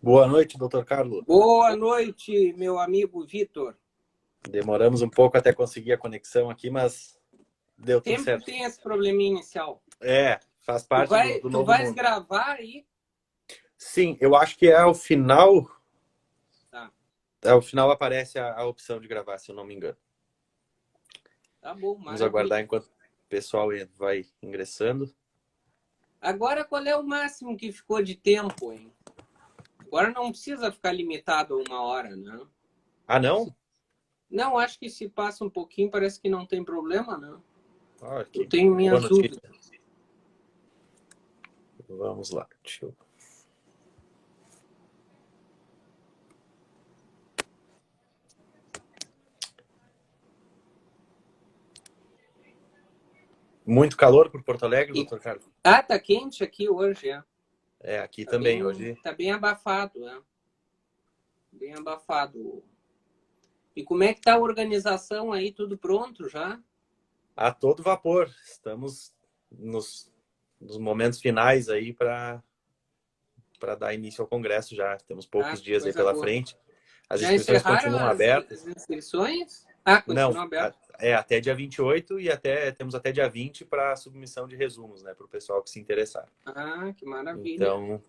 Boa noite, doutor Carlos. Boa noite, meu amigo Vitor. Demoramos um pouco até conseguir a conexão aqui, mas deu tudo Sempre certo. tem esse probleminha inicial. Faz Tu, parte vai, do tu novo vais mundo. gravar aí? Sim, eu acho que é ao final. Tá. Ao final aparece a opção de gravar, se eu não me engano. Tá bom, Vamos aguardar maravilha. enquanto o pessoal vai ingressando. Agora, qual é o máximo que ficou de tempo, hein? Agora não precisa ficar limitado a 1 hora, né? Ah, não? Não, acho que se passa um pouquinho, parece que não tem problema, né? Ah, Eu que tenho boa minhas notícia. dúvidas. Vamos lá. Muito calor por Porto Alegre, E... doutor Carlos? tá quente aqui hoje, é. Aqui também. Hoje Tá bem abafado, né? Bem abafado. E como é que tá a organização aí? Tudo pronto já? a todo vapor. Estamos nos momentos finais aí para dar início ao congresso já. Temos poucos Que dias aí coisa pela boa. frente. As Já inscrições encerraram continuam as abertas. inscrições? Não, Continua aberto. até dia 28 e temos até dia 20 para submissão de resumos, né, para o pessoal que se interessar. Que maravilha. Então,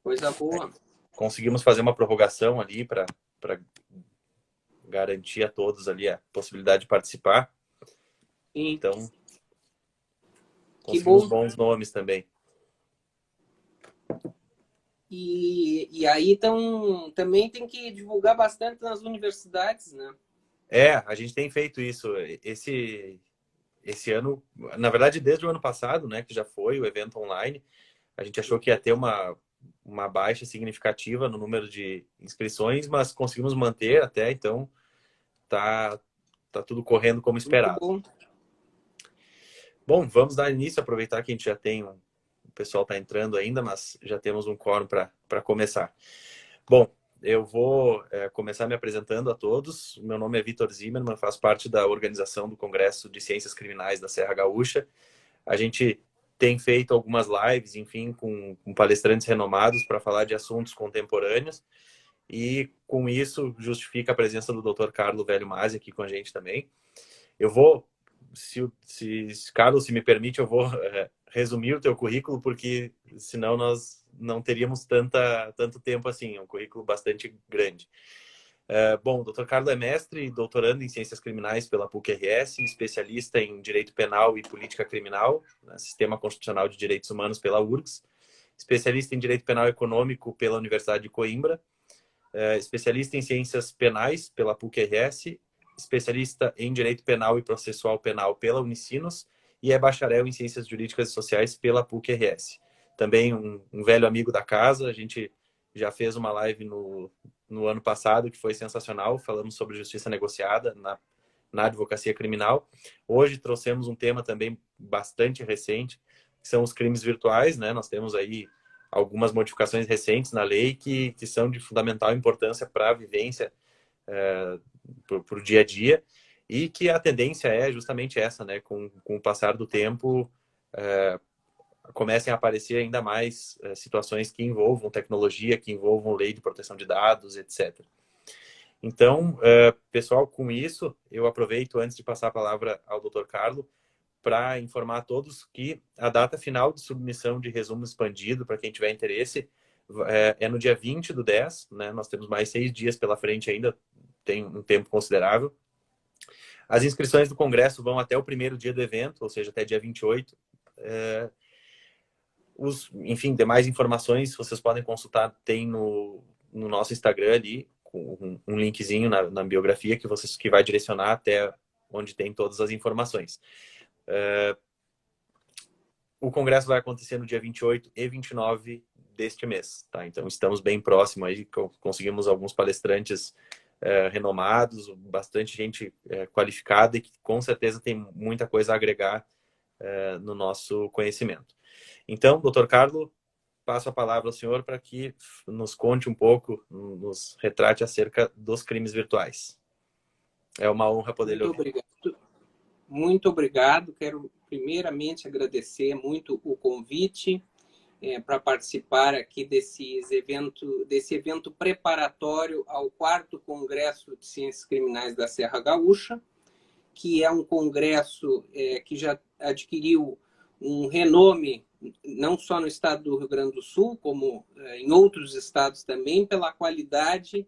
Coisa boa. conseguimos fazer uma prorrogação ali para garantir a todos ali a possibilidade de participar. Sim. Então, Que conseguimos bom. bons nomes também. E aí também tem que divulgar bastante nas universidades, né? A gente tem feito isso. Esse ano, na verdade, desde o ano passado, né, que já foi o evento online, a gente achou que ia ter uma baixa significativa no número de inscrições, mas conseguimos manter até, então tá tudo correndo como Muito esperado. bom. Bom, vamos dar início, aproveitar que a gente já tem, o pessoal está entrando ainda, mas já temos um quórum para começar. Bom, eu vou começar me apresentando a todos. Meu nome é Vitor Zimmermann, faço parte da organização do Congresso de Ciências Criminais da Serra Gaúcha. A gente tem feito algumas lives, enfim, com palestrantes renomados para falar de assuntos contemporâneos e, com isso, justifica a presença do Dr. Carlos Velho Masi aqui com a gente também. Eu vou, Carlos, se me permite, eu vou resumir o teu currículo, porque senão nós não teríamos tanto tempo assim, é um currículo bastante grande. Bom, o Dr. Carlos é mestre e doutorando em Ciências Criminais pela PUC-RS, especialista em Direito Penal e Política Criminal, né, Sistema Constitucional de Direitos Humanos pela URGS, especialista em Direito Penal Econômico pela Universidade de Coimbra, especialista em Ciências Penais pela PUC-RS, especialista em Direito Penal e Processual Penal pela Unicinos e é bacharel em Ciências Jurídicas e Sociais pela PUC-RS. Também um velho amigo da casa, a gente já fez uma live no ano passado que foi sensacional, falamos sobre justiça negociada na advocacia criminal. Hoje trouxemos um tema também bastante recente, que são os crimes virtuais, né? Nós temos aí algumas modificações recentes na lei que são de fundamental importância para a vivência, para o dia a dia, e que a tendência é justamente essa, né? Com o passar do tempo, comecem a aparecer ainda mais situações que envolvam tecnologia, que envolvam lei de proteção de dados, etc. Então, pessoal, com isso, eu aproveito, antes de passar a palavra ao Dr. Carlos, para informar a todos que a data final de submissão de resumo expandido, para quem tiver interesse, é no dia 20/10, né? Nós temos mais 6 dias pela frente ainda, tem um tempo considerável. As inscrições do congresso vão até o primeiro dia do evento, ou seja, até dia 28. Enfim, demais informações vocês podem consultar, tem no nosso Instagram ali, com um linkzinho na biografia que vai direcionar até onde tem todas as informações. O congresso vai acontecer no dia 28 e 29 deste mês, tá? Então estamos bem próximos aí, conseguimos alguns palestrantes renomados, bastante gente qualificada e que com certeza tem muita coisa a agregar no nosso conhecimento. Então, doutor Carlos, passo a palavra ao senhor para que nos conte um pouco, nos retrate acerca dos crimes virtuais. É uma honra poder lhe ouvir. Obrigado. Muito obrigado. Quero primeiramente agradecer muito o convite para participar aqui desse evento preparatório ao 4º Congresso de Ciências Criminais da Serra Gaúcha, que é um congresso que já adquiriu um renome não só no estado do Rio Grande do Sul, como em outros estados também, pela qualidade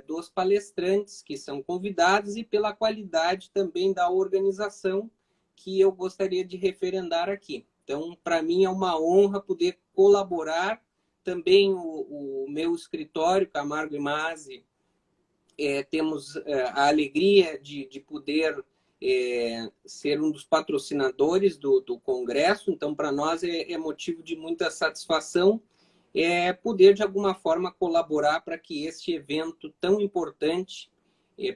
dos palestrantes que são convidados e pela qualidade também da organização que eu gostaria de referendar aqui. Então, para mim é uma honra poder colaborar. Também o meu escritório, Camargo e Mazzi, temos a alegria de poder ser um dos patrocinadores do Congresso. Então, para nós é motivo de muita satisfação poder, de alguma forma, colaborar para que este evento tão importante,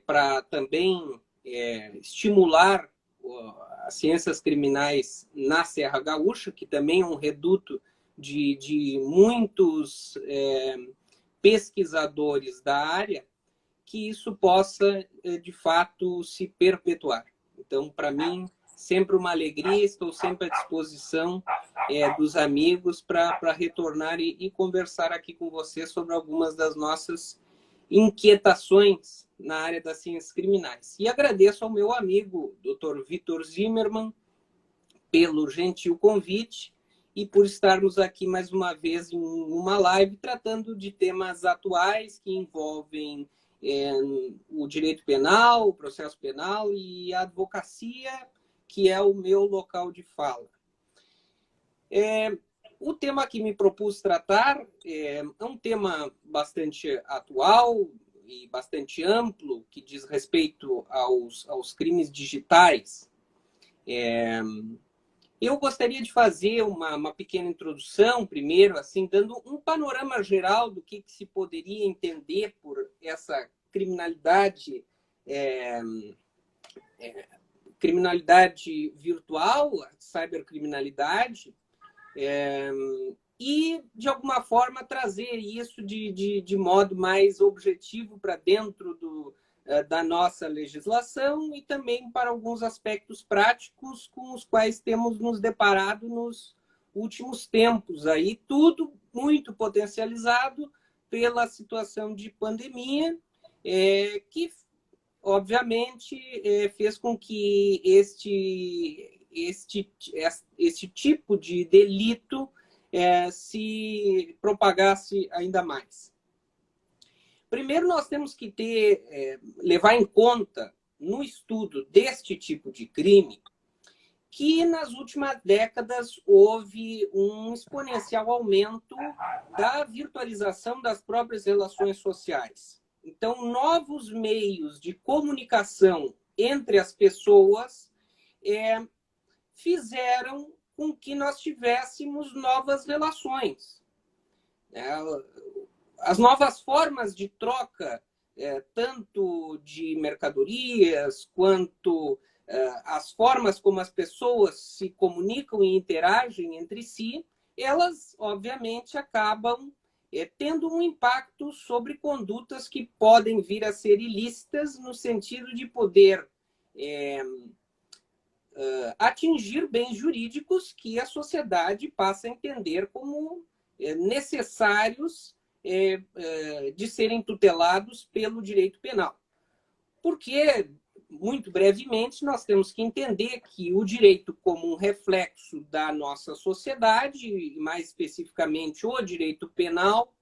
para também estimular as ciências criminais na Serra Gaúcha, que também é um reduto de muitos pesquisadores da área, que isso possa, de fato, se perpetuar. Então, para mim, sempre uma alegria, estou sempre à disposição dos amigos para retornar e conversar aqui com você sobre algumas das nossas inquietações na área das ciências criminais. E agradeço ao meu amigo, Dr. Vitor Zimmermann, pelo gentil convite e por estarmos aqui mais uma vez em uma live tratando de temas atuais que envolvem o direito penal, o processo penal e a advocacia, que é o meu local de fala. O tema que me propus tratar é um tema bastante atual e bastante amplo, que diz respeito aos crimes digitais. Eu gostaria de fazer uma pequena introdução, primeiro, assim, dando um panorama geral do que se poderia entender por essa criminalidade, criminalidade virtual, cibercriminalidade, e, de alguma forma, trazer isso de modo mais objetivo para dentro da nossa legislação e também para alguns aspectos práticos com os quais temos nos deparado nos últimos tempos. Aí, tudo muito potencializado pela situação de pandemia, que, obviamente, fez com que este tipo de delito se propagasse ainda mais. Primeiro, nós temos que levar em conta, no estudo deste tipo de crime, que nas últimas décadas houve um exponencial aumento da virtualização das próprias relações sociais. Então, novos meios de comunicação entre as pessoas fizeram com que nós tivéssemos novas relações. As novas formas de troca, tanto de mercadorias, quanto as formas como as pessoas se comunicam e interagem entre si, elas, obviamente, acabam tendo um impacto sobre condutas que podem vir a ser ilícitas, no sentido de poder atingir bens jurídicos que a sociedade passa a entender como necessários de serem tutelados pelo direito penal. Porque, muito brevemente, nós temos que entender que o direito, como um reflexo da nossa sociedade, e mais especificamente o direito penal,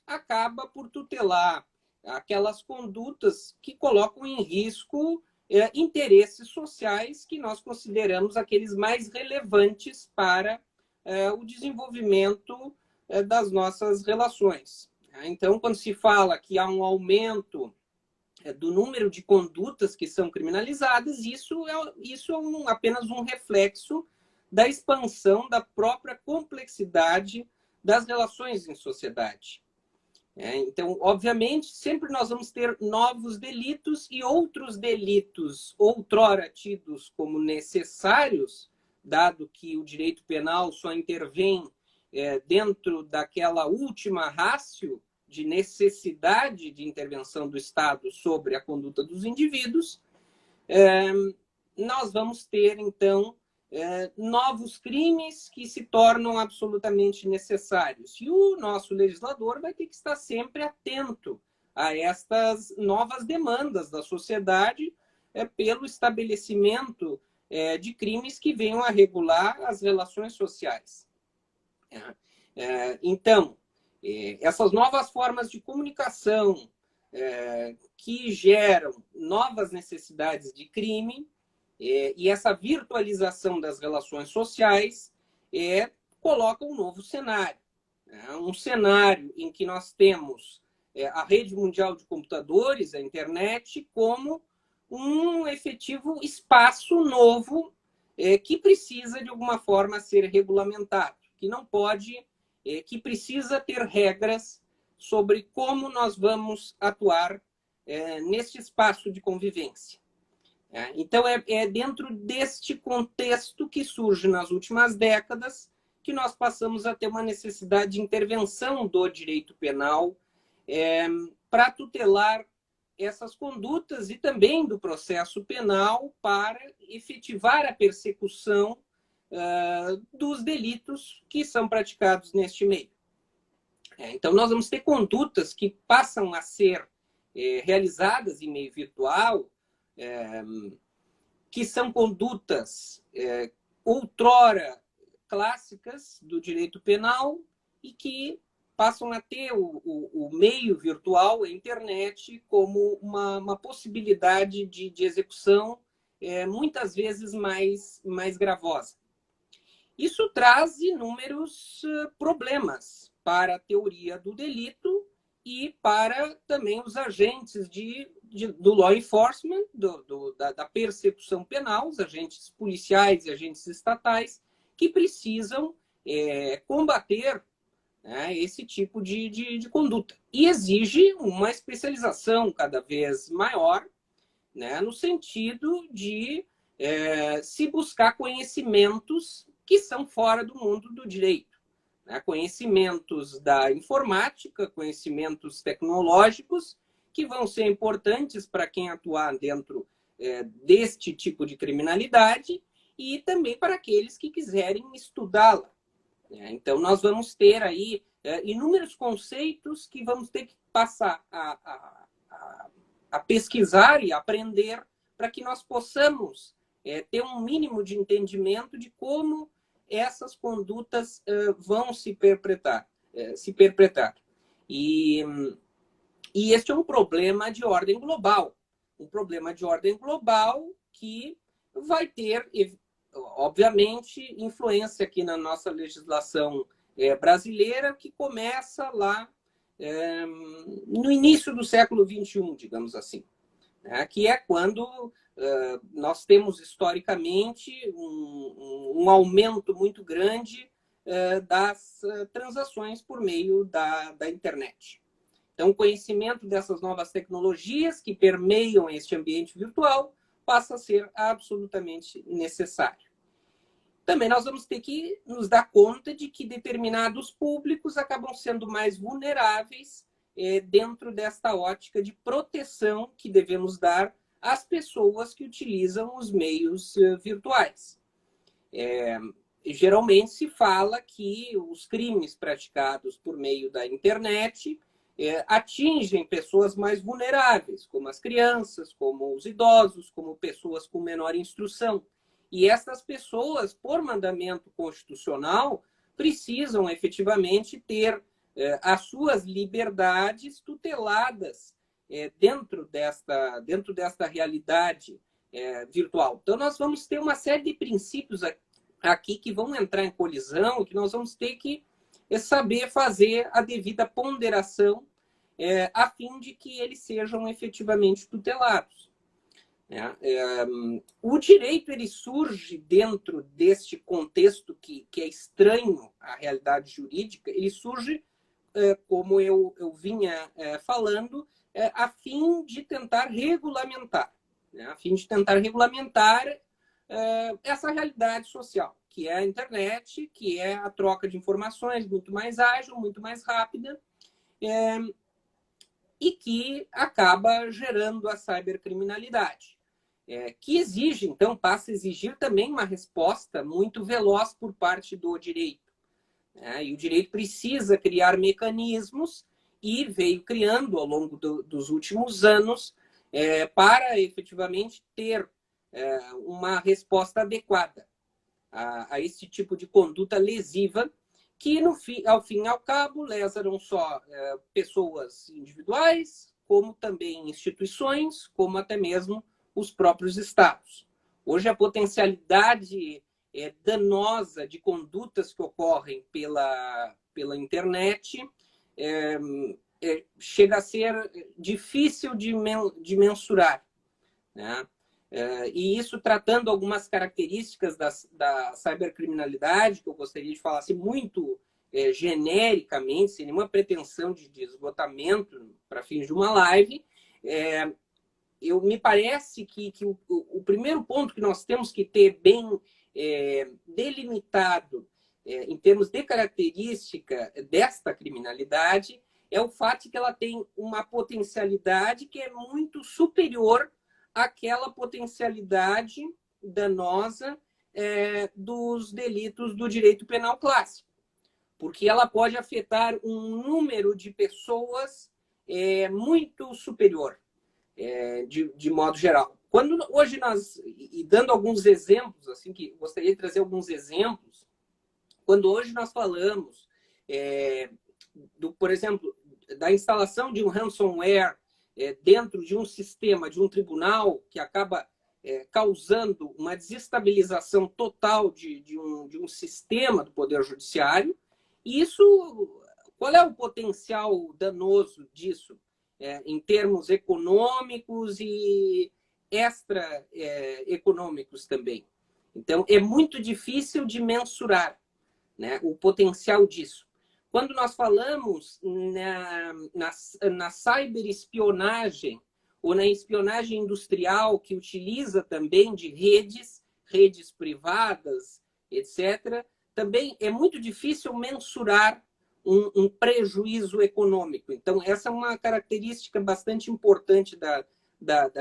acaba por tutelar aquelas condutas que colocam em risco interesses sociais que nós consideramos aqueles mais relevantes para o desenvolvimento das nossas relações. Então, quando se fala que há um aumento do número de condutas que são criminalizadas, isso é apenas um reflexo da expansão da própria complexidade das relações em sociedade. Então, obviamente, sempre nós vamos ter novos delitos e outros delitos outrora tidos como necessários, dado que o direito penal só intervém dentro daquela última ratio de necessidade de intervenção do Estado sobre a conduta dos indivíduos, nós vamos ter, então, novos crimes que se tornam absolutamente necessários. E o nosso legislador vai ter que estar sempre atento a estas novas demandas da sociedade pelo estabelecimento de crimes que venham a regular as relações sociais. Então, essas novas formas de comunicação que geram novas necessidades de crime e essa virtualização das relações sociais coloca um novo cenário. Um cenário em que nós temos a rede mundial de computadores, a internet, como um efetivo espaço novo que precisa, de alguma forma, ser regulamentado, que não pode, que precisa ter regras sobre como nós vamos atuar neste espaço de convivência. Então, é dentro deste contexto que surge nas últimas décadas que nós passamos a ter uma necessidade de intervenção do direito penal para tutelar essas condutas e também do processo penal para efetivar a persecução dos delitos que são praticados neste meio. Então, nós vamos ter condutas que passam a ser realizadas em meio virtual, que são condutas outrora clássicas do direito penal e que passam a ter o meio virtual, a internet, como uma possibilidade de execução muitas vezes mais gravosa. Isso traz inúmeros problemas para a teoria do delito e para também os agentes do law enforcement, da persecução penal, os agentes policiais e agentes estatais, que precisam combater esse tipo de conduta. E exige uma especialização cada vez maior, no sentido de se buscar conhecimentos que são fora do mundo do direito. Conhecimentos da informática, conhecimentos tecnológicos, que vão ser importantes para quem atuar dentro deste tipo de criminalidade e também para aqueles que quiserem estudá-la. Então, nós vamos ter aí inúmeros conceitos que vamos ter que passar a pesquisar e aprender para que nós possamos ter um mínimo de entendimento de como essas condutas vão se perpetrar. E este é um problema de ordem global. Um problema de ordem global que vai ter, obviamente, influência aqui na nossa legislação brasileira, que começa lá no início do século XXI, digamos assim, que é quando nós temos historicamente um aumento muito grande das transações por meio da internet. Então, o conhecimento dessas novas tecnologias que permeiam este ambiente virtual passa a ser absolutamente necessário. Também nós vamos ter que nos dar conta de que determinados públicos acabam sendo mais vulneráveis dentro desta ótica de proteção que devemos dar às pessoas que utilizam os meios virtuais. Geralmente se fala que os crimes praticados por meio da internet atingem pessoas mais vulneráveis, como as crianças, como os idosos, como pessoas com menor instrução. E essas pessoas, por mandamento constitucional, precisam efetivamente ter as suas liberdades tuteladas dentro desta realidade virtual. Então, nós vamos ter uma série de princípios aqui que vão entrar em colisão, que nós vamos ter que saber fazer a devida ponderação a fim de que eles sejam efetivamente tutelados. O direito ele surge dentro deste contexto que é estranho à realidade jurídica, ele surge, como eu vinha falando, a fim de tentar regulamentar, essa realidade social, que é a internet, que é a troca de informações muito mais ágil, muito mais rápida, e que acaba gerando a cibercriminalidade. que exige, então, passa a exigir também uma resposta muito veloz por parte do direito. E o direito precisa criar mecanismos e veio criando ao longo dos últimos anos para efetivamente ter uma resposta adequada a esse tipo de conduta lesiva que, ao fim e ao cabo, lesa não só pessoas individuais, como também instituições, como até mesmo os próprios estados. Hoje, a potencialidade danosa de condutas que ocorrem pela internet chega a ser difícil de mensurar, né? E isso tratando algumas características da cibercriminalidade, que eu gostaria de falar assim, muito genericamente, sem nenhuma pretensão de esgotamento para fins de uma live, me parece que o primeiro ponto que nós temos que ter bem delimitado em termos de característica desta criminalidade é o fato de que ela tem uma potencialidade que é muito superior àquela potencialidade danosa dos delitos do direito penal clássico, porque ela pode afetar um número de pessoas muito superior, de modo geral. Quando hoje e dando alguns exemplos, assim, que gostaria de trazer alguns exemplos, quando hoje nós falamos, por exemplo, da instalação de um ransomware dentro de um sistema, de um tribunal, que acaba causando uma desestabilização total de um sistema do Poder Judiciário, qual é o potencial danoso disso, em termos econômicos e extra-econômicos também? Então, é muito difícil de mensurar, né, o potencial disso. Quando nós falamos na cyberespionagem ou na espionagem industrial, que utiliza também de redes privadas, etc., também é muito difícil mensurar um prejuízo econômico. Então, essa é uma característica bastante importante da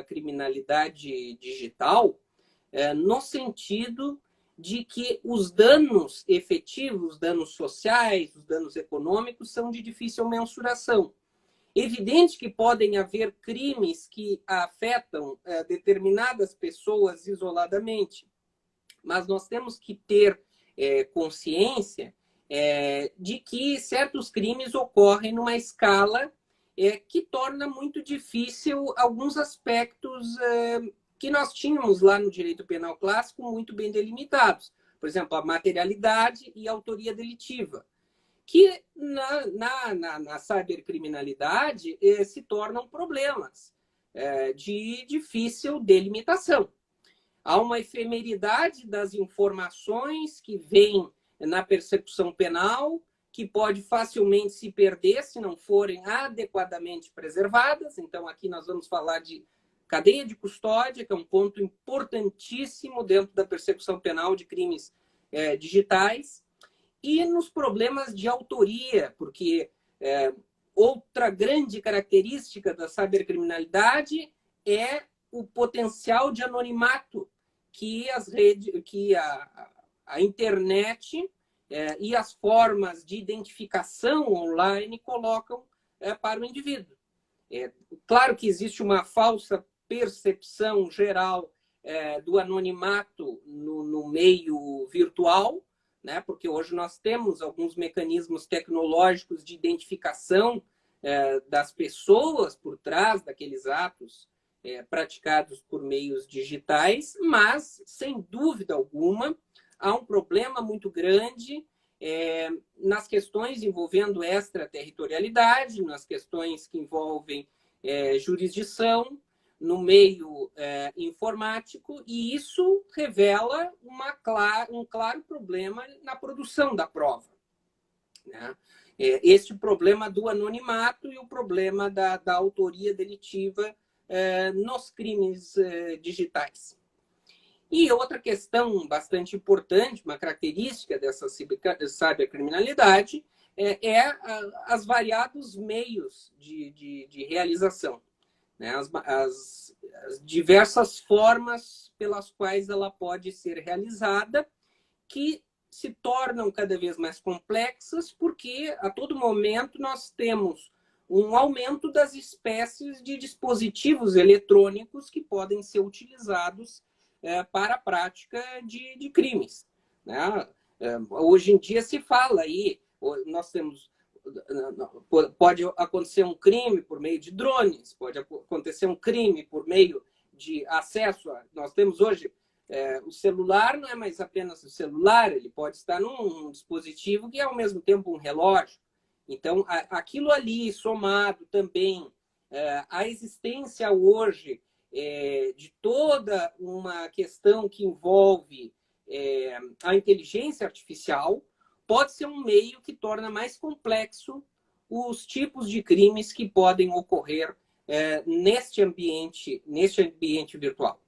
criminalidade digital, no sentido de que os danos efetivos, os danos sociais, os danos econômicos são de difícil mensuração. Evidente que podem haver crimes que afetam determinadas pessoas isoladamente, mas nós temos que ter consciência de que certos crimes ocorrem numa escala que torna muito difícil alguns aspectos que nós tínhamos lá no direito penal clássico muito bem delimitados. Por exemplo, a materialidade e a autoria delitiva, que na cybercriminalidade se tornam problemas de difícil delimitação. Há uma efemeridade das informações que vem na persecução penal, que pode facilmente se perder se não forem adequadamente preservadas. Então, aqui nós vamos falar de cadeia de custódia, que é um ponto importantíssimo dentro da persecução penal de crimes digitais, e nos problemas de autoria, porque outra grande característica da cybercriminalidade é o potencial de anonimato que a internet e as formas de identificação online colocam para o indivíduo. Claro que existe uma falsa percepção geral do anonimato no meio virtual, né? Porque hoje nós temos alguns mecanismos tecnológicos de identificação das pessoas por trás daqueles atos praticados por meios digitais, mas, sem dúvida alguma, há um problema muito grande nas questões envolvendo extraterritorialidade, nas questões que envolvem jurisdição, no meio informático, e isso revela um claro problema na produção da prova, né? Este problema do anonimato e o problema da autoria delitiva nos crimes digitais. E outra questão bastante importante, uma característica dessa cybercriminalidade, as variados meios de realização, né? as diversas formas pelas quais ela pode ser realizada, que se tornam cada vez mais complexas, porque a todo momento nós temos um aumento das espécies de dispositivos eletrônicos que podem ser utilizados para a prática de crimes, né? Hoje em dia se fala aí, nós temos, pode acontecer um crime por meio de drones, pode acontecer um crime por meio de acesso nós temos hoje, o celular não é mais apenas o celular, ele pode estar num dispositivo que é ao mesmo tempo um relógio. Então, aquilo ali somado também à existência hoje de toda uma questão que envolve a inteligência artificial, pode ser um meio que torna mais complexo os tipos de crimes que podem ocorrer neste ambiente virtual.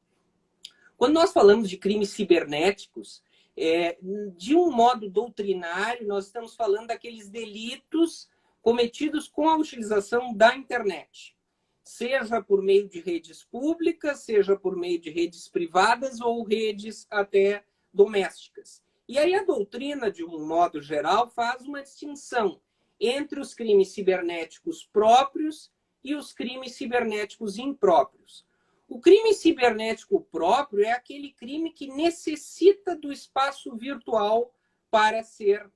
Quando nós falamos de crimes cibernéticos, de um modo doutrinário, nós estamos falando daqueles delitos cometidos com a utilização da internet, seja por meio de redes públicas, seja por meio de redes privadas ou redes até domésticas. E aí a doutrina, de um modo geral, faz uma distinção entre os crimes cibernéticos próprios e os crimes cibernéticos impróprios. O crime cibernético próprio é aquele crime que necessita do espaço virtual para ser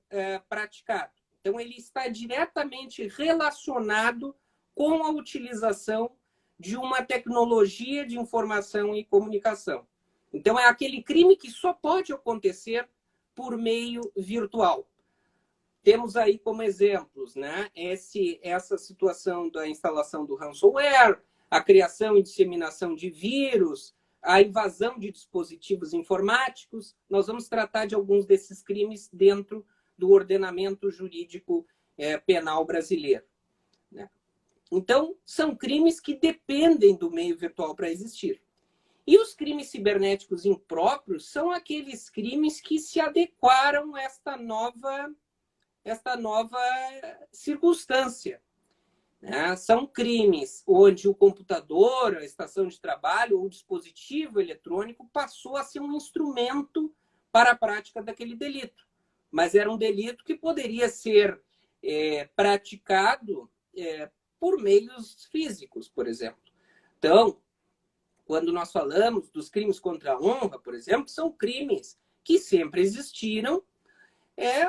praticado. Então, ele está diretamente relacionado com a utilização de uma tecnologia de informação e comunicação. Então, é aquele crime que só pode acontecer por meio virtual. Temos aí como exemplos, né, essa situação da instalação do ransomware, a criação e disseminação de vírus, a invasão de dispositivos informáticos. Nós vamos tratar de alguns desses crimes dentro do ordenamento jurídico penal brasileiro, né? Então, são crimes que dependem do meio virtual para existir. E os crimes cibernéticos impróprios são aqueles crimes que se adequaram a esta nova circunstância. São crimes onde o computador, a estação de trabalho ou o dispositivo eletrônico passou a ser um instrumento para a prática daquele delito. Mas era um delito que poderia ser praticado por meios físicos, por exemplo. Então, quando nós falamos dos crimes contra a honra, por exemplo, são crimes que sempre existiram.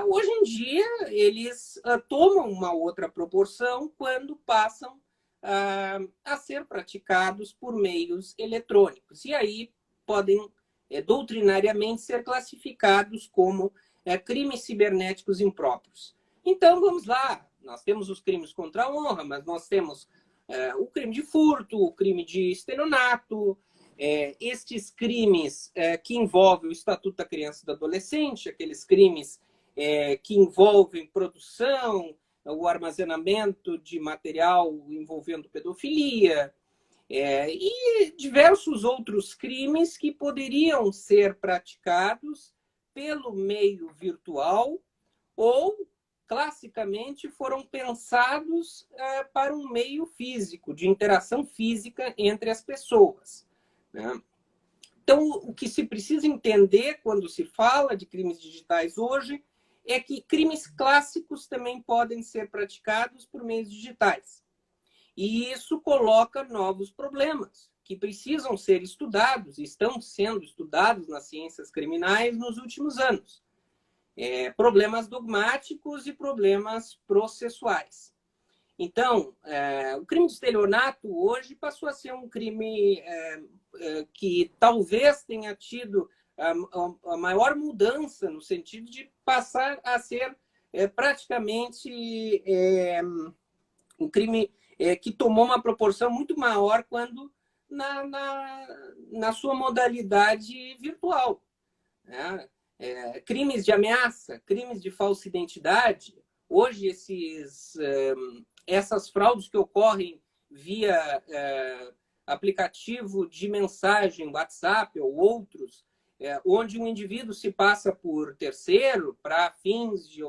Hoje em dia, eles tomam uma outra proporção quando passam a ser praticados por meios eletrônicos. E aí podem, doutrinariamente, ser classificados como crimes cibernéticos impróprios. Então, vamos lá. Nós temos os crimes contra a honra, mas nós temos o crime de furto, o crime de estelionato, estes crimes que envolvem o Estatuto da Criança e do Adolescente, aqueles crimes que envolvem produção, o armazenamento de material envolvendo pedofilia, e diversos outros crimes que poderiam ser praticados pelo meio virtual ou, classicamente, foram pensados para um meio físico, de interação física entre as pessoas, né? Então, o que se precisa entender quando se fala de crimes digitais hoje é que crimes clássicos também podem ser praticados por meios digitais. E isso coloca novos problemas que precisam ser estudados, e estão sendo estudados nas ciências criminais nos últimos anos. Problemas dogmáticos e problemas processuais. Então, o crime de estelionato hoje passou a ser um crime que talvez tenha tido a maior mudança no sentido de passar a ser praticamente um crime que tomou uma proporção muito maior quando na sua modalidade virtual, né? Crimes de ameaça, crimes de falsa identidade. Hoje, essas fraudes que ocorrem via aplicativo de mensagem, WhatsApp ou outros, onde um indivíduo se passa por terceiro para fins de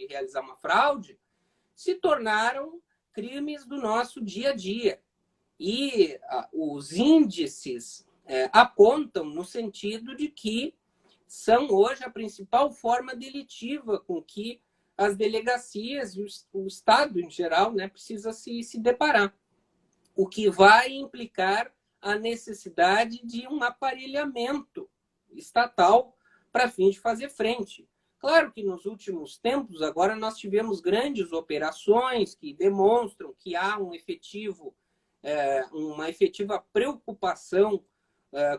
realizar uma fraude, se tornaram crimes do nosso dia a dia. E os índices apontam no sentido de que são hoje a principal forma delitiva com que as delegacias e o Estado em geral, né, precisa se deparar, o que vai implicar a necessidade de um aparelhamento estatal para fim de fazer frente. Claro que nos últimos tempos, agora nós tivemos grandes operações que demonstram que há uma efetiva preocupação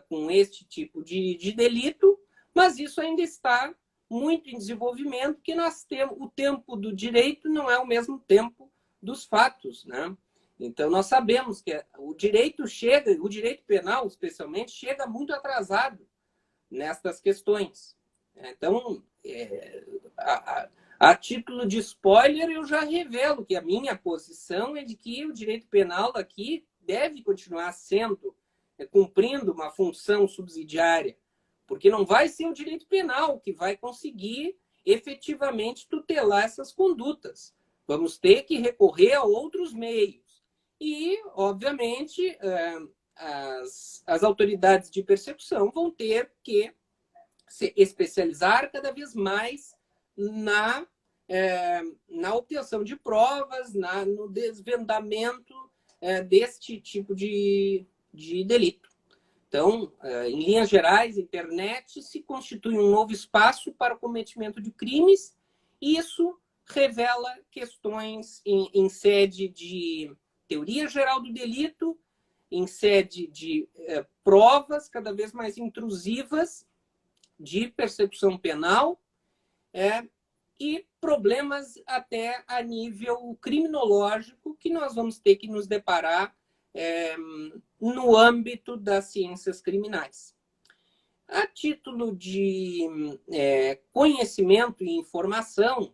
com este tipo de delito, mas isso ainda está muito em desenvolvimento, porque nós temos o tempo do direito não é o mesmo tempo dos fatos, né? Então nós sabemos que o direito penal, especialmente, chega muito atrasado nestas questões. Então, a título de spoiler, eu já revelo que a minha posição é de que o direito penal aqui deve continuar cumprindo uma função subsidiária, porque não vai ser o direito penal que vai conseguir efetivamente tutelar essas condutas. Vamos ter que recorrer a outros meios. E, obviamente, as autoridades de persecução vão ter que se especializar cada vez mais na obtenção de provas, no desvendamento deste tipo de delito. Então, em linhas gerais, a internet se constitui um novo espaço para o cometimento de crimes, e isso revela questões em sede de teoria geral do delito, em sede de provas cada vez mais intrusivas de persecução penal e problemas até a nível criminológico que nós vamos ter que nos deparar no âmbito das ciências criminais. A título de conhecimento e informação,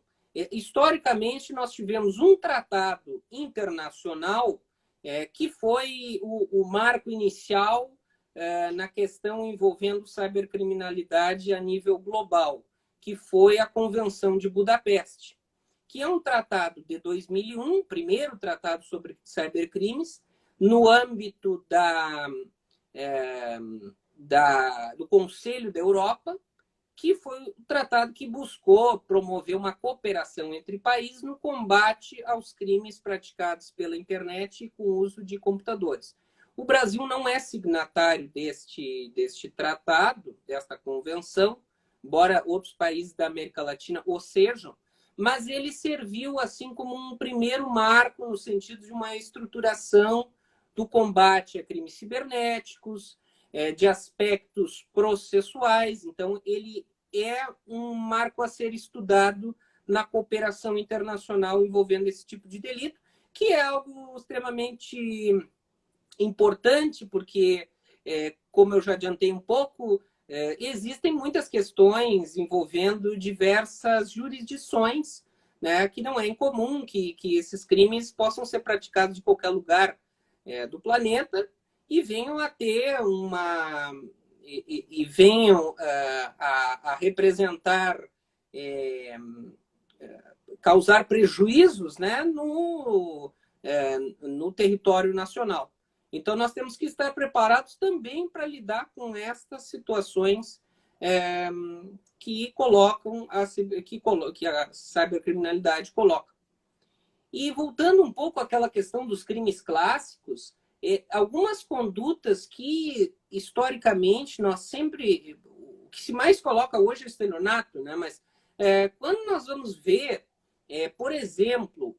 historicamente nós tivemos um tratado internacional que foi o marco inicial na questão envolvendo cibercriminalidade a nível global, que foi a Convenção de Budapeste, que é um tratado de 2001, primeiro tratado sobre cibercrimes, no âmbito do Conselho da Europa, que foi o tratado que buscou promover uma cooperação entre países no combate aos crimes praticados pela internet e com o uso de computadores. O Brasil não é signatário deste tratado, desta convenção, embora outros países da América Latina o sejam, mas ele serviu assim como um primeiro marco no sentido de uma estruturação do combate a crimes cibernéticos, de aspectos processuais. Então, ele é um marco a ser estudado na cooperação internacional envolvendo esse tipo de delito, que é algo extremamente importante, porque, como eu já adiantei um pouco, existem muitas questões envolvendo diversas jurisdições, né, que não é incomum que esses crimes possam ser praticados de qualquer lugar do planeta e venham a ter venham a representar, causar prejuízos, né, no território nacional. Então, nós temos que estar preparados também para lidar com estas situações que a cibercriminalidade coloca. E voltando um pouco àquela questão dos crimes clássicos, algumas condutas que, historicamente, o que se mais coloca hoje é o estelionato, né? Mas quando nós vamos ver, por exemplo,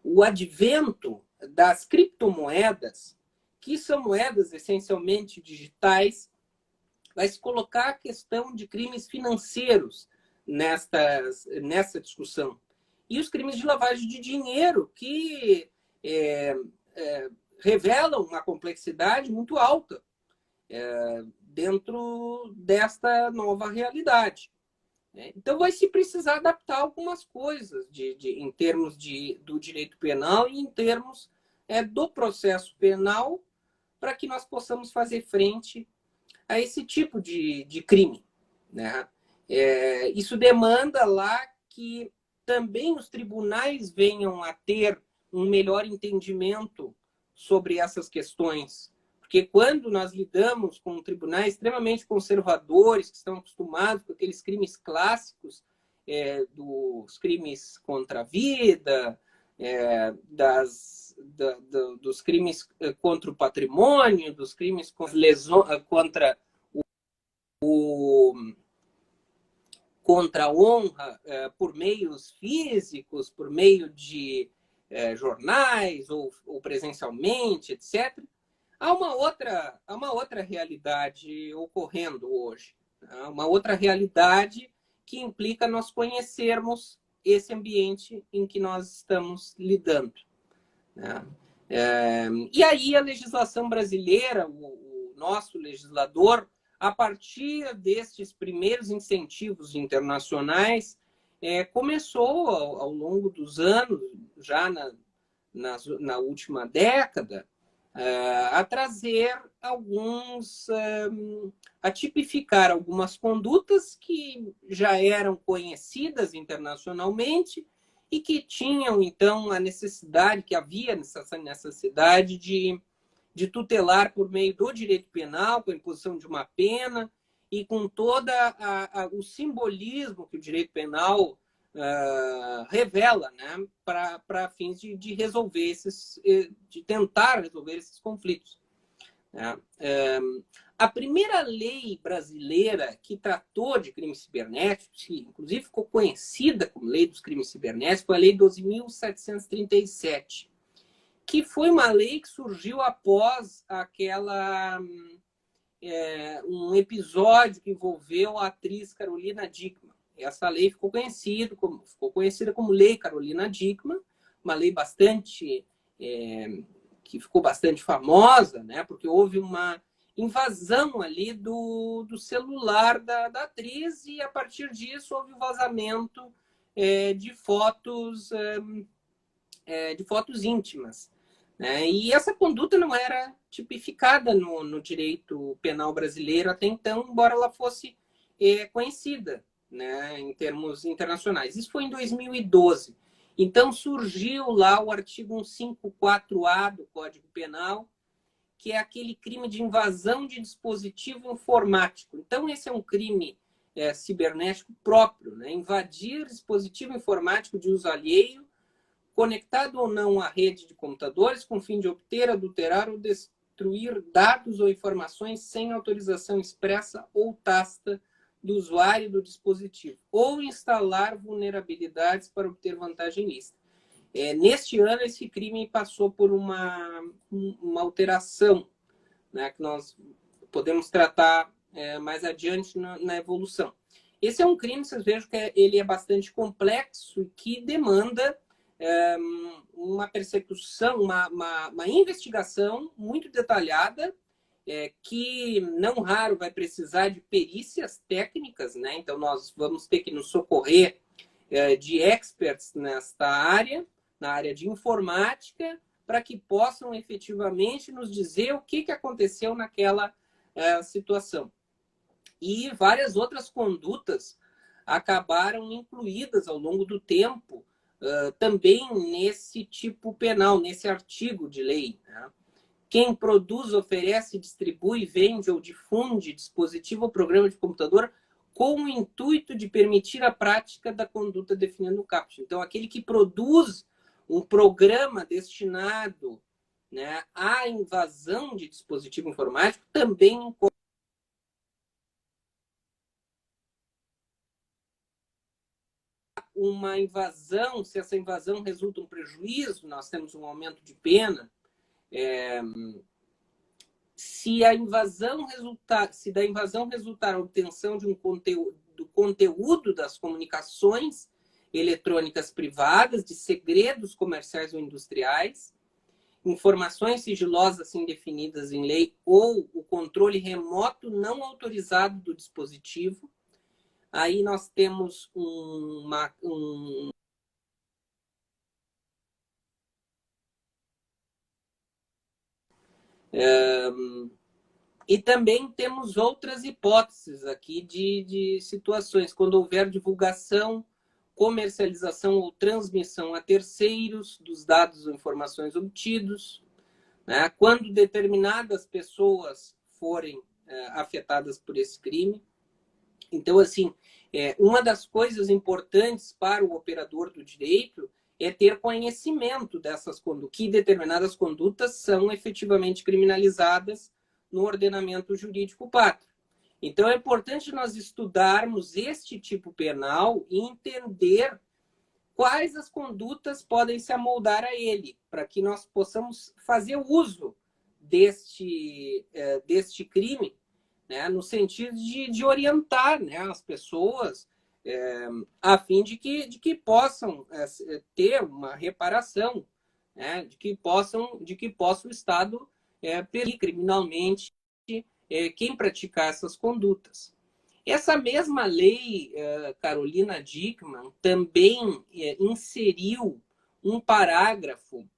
o advento das criptomoedas, que são moedas essencialmente digitais, vai se colocar a questão de crimes financeiros nessa discussão. E os crimes de lavagem de dinheiro, que revelam uma complexidade muito alta dentro desta nova realidade. Então, vai se precisar adaptar algumas coisas em termos do direito penal e em termos do processo penal para que nós possamos fazer frente a esse tipo de crime, né? Isso demanda lá que também os tribunais venham a ter um melhor entendimento sobre essas questões. Porque quando nós lidamos com tribunais extremamente conservadores, que estão acostumados com aqueles crimes clássicos, dos crimes contra a vida, dos crimes contra o patrimônio, dos crimes contra a honra por meios físicos, por meio de jornais ou presencialmente, etc. Há uma outra realidade ocorrendo hoje. Uma outra realidade que implica nós conhecermos esse ambiente em que nós estamos lidando. E aí a legislação brasileira, o nosso legislador, a partir destes primeiros incentivos internacionais, começou ao longo dos anos, já na última década, a trazer a tipificar algumas condutas que já eram conhecidas internacionalmente e que tinham, então, a necessidade, que havia essa necessidade de tutelar por meio do direito penal, com a imposição de uma pena e com todo o simbolismo que o direito penal revela, né, para fins de resolver de tentar resolver esses conflitos. A primeira lei brasileira que tratou de crimes cibernéticos, que inclusive ficou conhecida como Lei dos Crimes Cibernéticos, foi a Lei 12.737, que foi uma lei que surgiu após um episódio que envolveu a atriz Carolina Dickmann. Essa lei ficou conhecida como Lei Carolina Dickmann, uma lei que ficou bastante famosa, né, porque houve uma invasão ali do celular da atriz e, a partir disso, houve o vazamento de fotos íntimas. Né? E essa conduta não era tipificada no direito penal brasileiro até então, embora ela fosse conhecida, né, em termos internacionais. Isso foi em 2012. Então, surgiu lá o artigo 154A do Código Penal, que é aquele crime de invasão de dispositivo informático. Então, esse é um crime cibernético próprio, né? Invadir dispositivo informático de uso alheio, conectado ou não à rede de computadores, com o fim de obter, adulterar ou destruir dados ou informações sem autorização expressa ou tácita do usuário do dispositivo, ou instalar vulnerabilidades para obter vantagem ilícita. Neste ano, esse crime passou por uma alteração, né, que nós podemos tratar mais adiante na evolução. Esse é um crime, vocês vejam que ele é bastante complexo e que demanda uma persecução, uma investigação muito detalhada, que não raro vai precisar de perícias técnicas, né? Então, nós vamos ter que nos socorrer de experts nesta área, na área de informática, para que possam efetivamente nos dizer o que aconteceu naquela situação. E várias outras condutas acabaram incluídas ao longo do tempo também nesse tipo penal, nesse artigo de lei, né? Quem produz, oferece, distribui, vende ou difunde dispositivo ou programa de computador com o intuito de permitir a prática da conduta definida no caput. Então, aquele que produz um programa destinado, né, à invasão de dispositivo informático também uma invasão, se essa invasão resulta em um prejuízo, nós temos um aumento de pena. Se da invasão resultar a obtenção de do conteúdo das comunicações eletrônicas privadas, de segredos comerciais ou industriais, informações sigilosas assim definidas em lei ou o controle remoto não autorizado do dispositivo, aí nós temos e também temos outras hipóteses aqui de situações, quando houver divulgação comercialização ou transmissão a terceiros dos dados ou informações obtidos, né? Quando determinadas pessoas forem afetadas por esse crime. Então, assim, uma das coisas importantes para o operador do direito é ter conhecimento dessas condutas, que determinadas condutas são efetivamente criminalizadas no ordenamento jurídico pátrio. Então, é importante nós estudarmos este tipo penal e entender quais as condutas podem se amoldar a ele, para que nós possamos fazer uso deste crime, né, no sentido de orientar, né, as pessoas a fim de que possam ter uma reparação, né, de que possa o Estado punir criminalmente quem praticar essas condutas. Essa mesma lei, Carolina Dickmann, também inseriu um parágrafo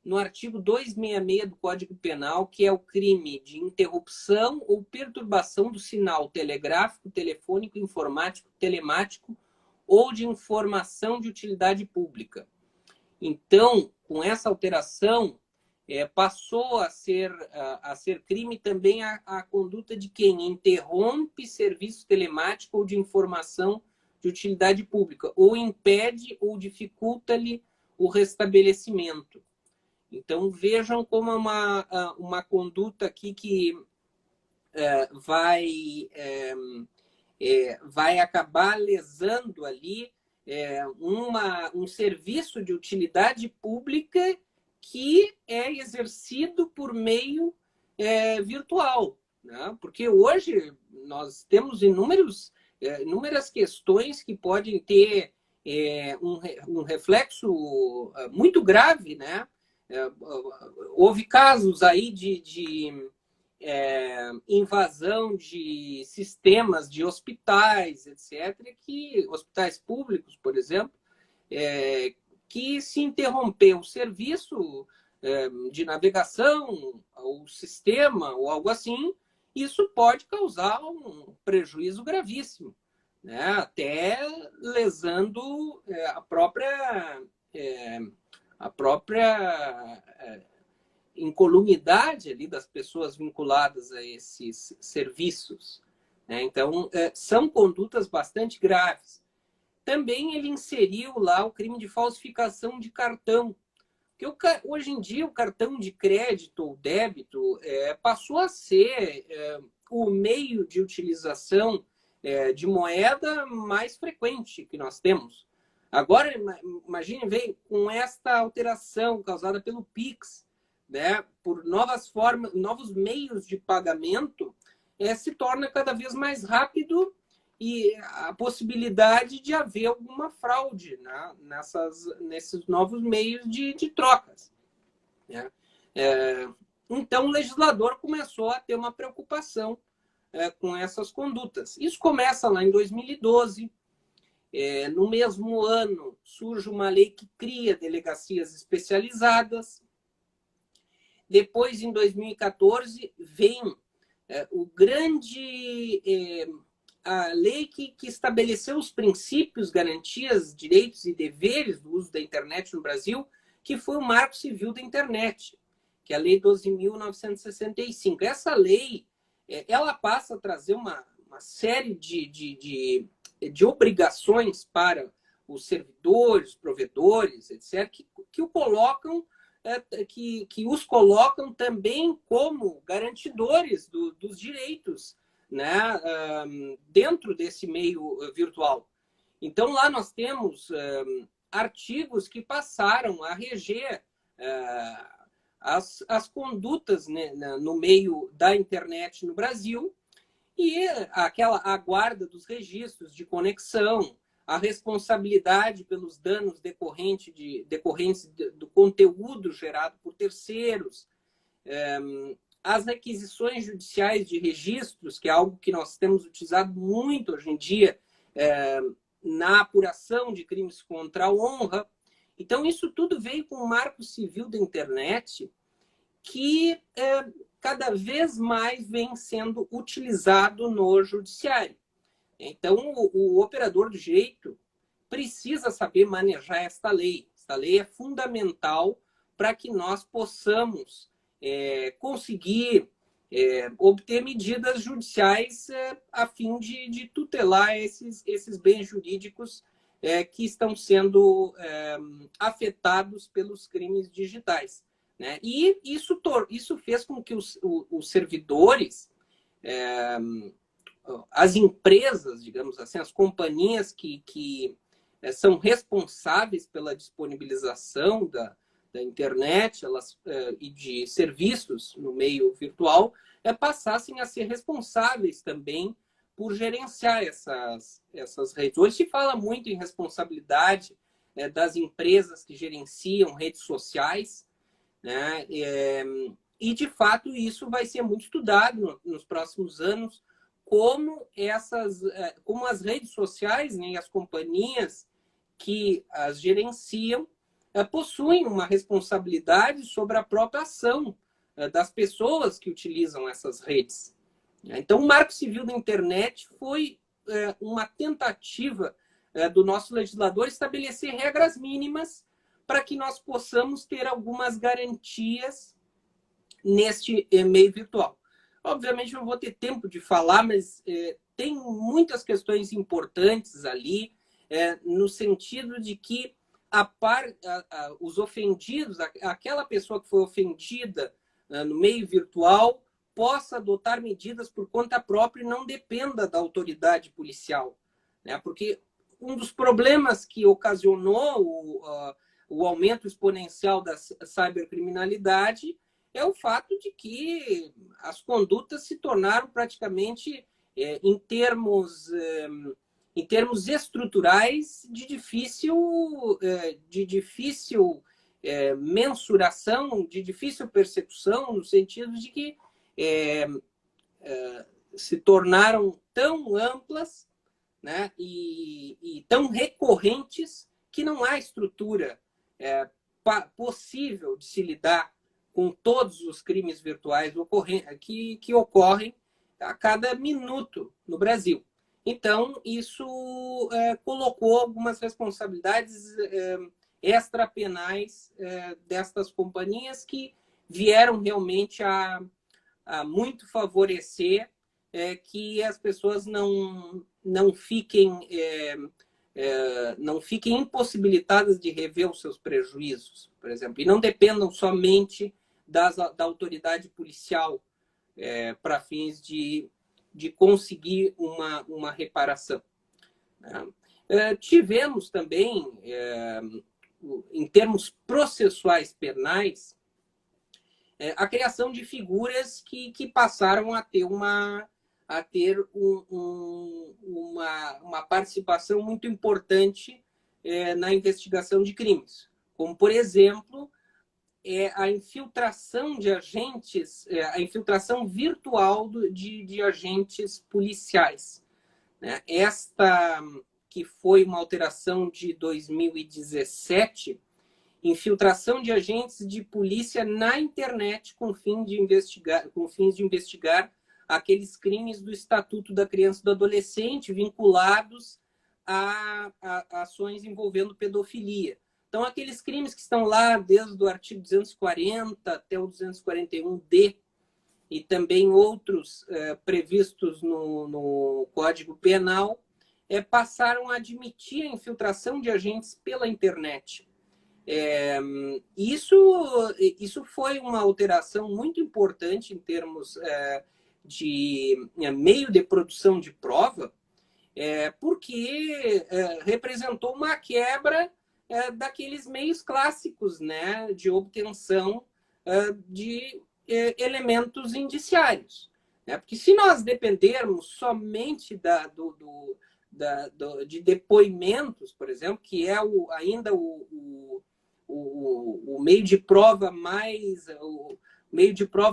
no artigo 266 do Código Penal, que é o crime de interrupção ou perturbação do sinal telegráfico, telefônico, informático, telemático ou de informação de utilidade pública. Então, com essa alteração, passou a ser crime também a conduta de quem interrompe serviço telemático ou de informação de utilidade pública, ou impede ou dificulta-lhe o restabelecimento. Então, vejam como é uma conduta aqui que vai acabar lesando ali um serviço de utilidade pública que é exercido por meio virtual, né? Porque hoje nós temos inúmeras questões que podem ter um reflexo muito grave, né? Houve casos aí de invasão de sistemas de hospitais, etc., hospitais públicos, por exemplo, que se interromper o serviço de navegação, ou sistema, ou algo assim, isso pode causar um prejuízo gravíssimo, né? Até lesando a própria incolumidade ali das pessoas vinculadas a esses serviços, né? Então, são condutas bastante graves. Também ele inseriu lá o crime de falsificação de cartão. Porque hoje em dia o cartão de crédito ou débito passou a ser o meio de utilização de moeda mais frequente que nós temos. Agora, imagine, vem com esta alteração causada pelo Pix, né, por novas formas, novos meios de pagamento, se torna cada vez mais rápido e a possibilidade de haver alguma fraude, né, nesses novos meios de trocas, né? Então, o legislador começou a ter uma preocupação com essas condutas. Isso começa lá em 2012. No mesmo ano, surge uma lei que cria delegacias especializadas. Depois, em 2014, vem a lei que estabeleceu os princípios, garantias, direitos e deveres do uso da internet no Brasil, que foi o Marco Civil da Internet, que é a Lei 12.965. Essa lei ela passa a trazer uma série de obrigações para os servidores, provedores, etc., que o colocam, que os colocam também como garantidores dos direitos, né, dentro desse meio virtual. Então, lá nós temos artigos que passaram a reger as condutas, né, no meio da internet no Brasil, e a guarda dos registros de conexão, a responsabilidade pelos danos decorrentes do conteúdo gerado por terceiros, as requisições judiciais de registros, que é algo que nós temos utilizado muito hoje em dia na apuração de crimes contra a honra. Então, isso tudo veio com o Marco Civil da Internet, que cada vez mais vem sendo utilizado no judiciário. Então, o operador do direito, precisa saber manejar esta lei. Esta lei é fundamental para que nós possamos conseguir obter medidas judiciais a fim de tutelar esses bens jurídicos que estão sendo afetados pelos crimes digitais, né? E isso fez com que os servidores, as empresas, digamos assim, as companhias que são responsáveis pela disponibilização da internet e de serviços no meio virtual, passassem a ser responsáveis também por gerenciar essas redes. Hoje se fala muito em responsabilidade das empresas que gerenciam redes sociais, né? E, de fato, isso vai ser muito estudado nos próximos anos, como as redes sociais, né, e as companhias que as gerenciam possuem uma responsabilidade sobre a própria ação das pessoas que utilizam essas redes. Então, o Marco Civil da Internet foi uma tentativa do nosso legislador estabelecer regras mínimas para que nós possamos ter algumas garantias neste meio virtual. Obviamente, não vou ter tempo de falar, mas tem muitas questões importantes ali, no sentido de que os ofendidos, aquela pessoa que foi ofendida no meio virtual, possa adotar medidas por conta própria e não dependa da autoridade policial, né? Porque um dos problemas que ocasionou o aumento exponencial da cibercriminalidade é o fato de que as condutas se tornaram praticamente, em termos estruturais, de difícil mensuração, de difícil persecução, no sentido de que se tornaram tão amplas, né, e tão recorrentes que não há estrutura possível de se lidar com todos os crimes virtuais que ocorrem a cada minuto no Brasil. Então, isso colocou algumas responsabilidades extrapenais destas companhias que vieram realmente a muito favorecer que as pessoas não fiquem impossibilitadas de rever os seus prejuízos, por exemplo, e não dependam somente da autoridade policial para fins de conseguir uma reparação. Tivemos também, em termos processuais penais, a criação de figuras que passaram a ter uma participação muito importante na investigação de crimes, como, por exemplo, a infiltração de agentes, a infiltração virtual de agentes policiais, né? Esta, que foi uma alteração de 2017, infiltração de agentes de polícia na internet com fins de investigar aqueles crimes do Estatuto da Criança e do Adolescente vinculados a ações envolvendo pedofilia. Então, aqueles crimes que estão lá desde o artigo 240 até o 241-D e também outros previstos no Código Penal, passaram a admitir a infiltração de agentes pela internet. Isso foi uma alteração muito importante em termos de meio de produção de prova, porque representou uma quebra daqueles meios clássicos, né, de obtenção de elementos indiciários, né? Porque se nós dependermos somente de depoimentos, por exemplo, que é ainda o meio de prova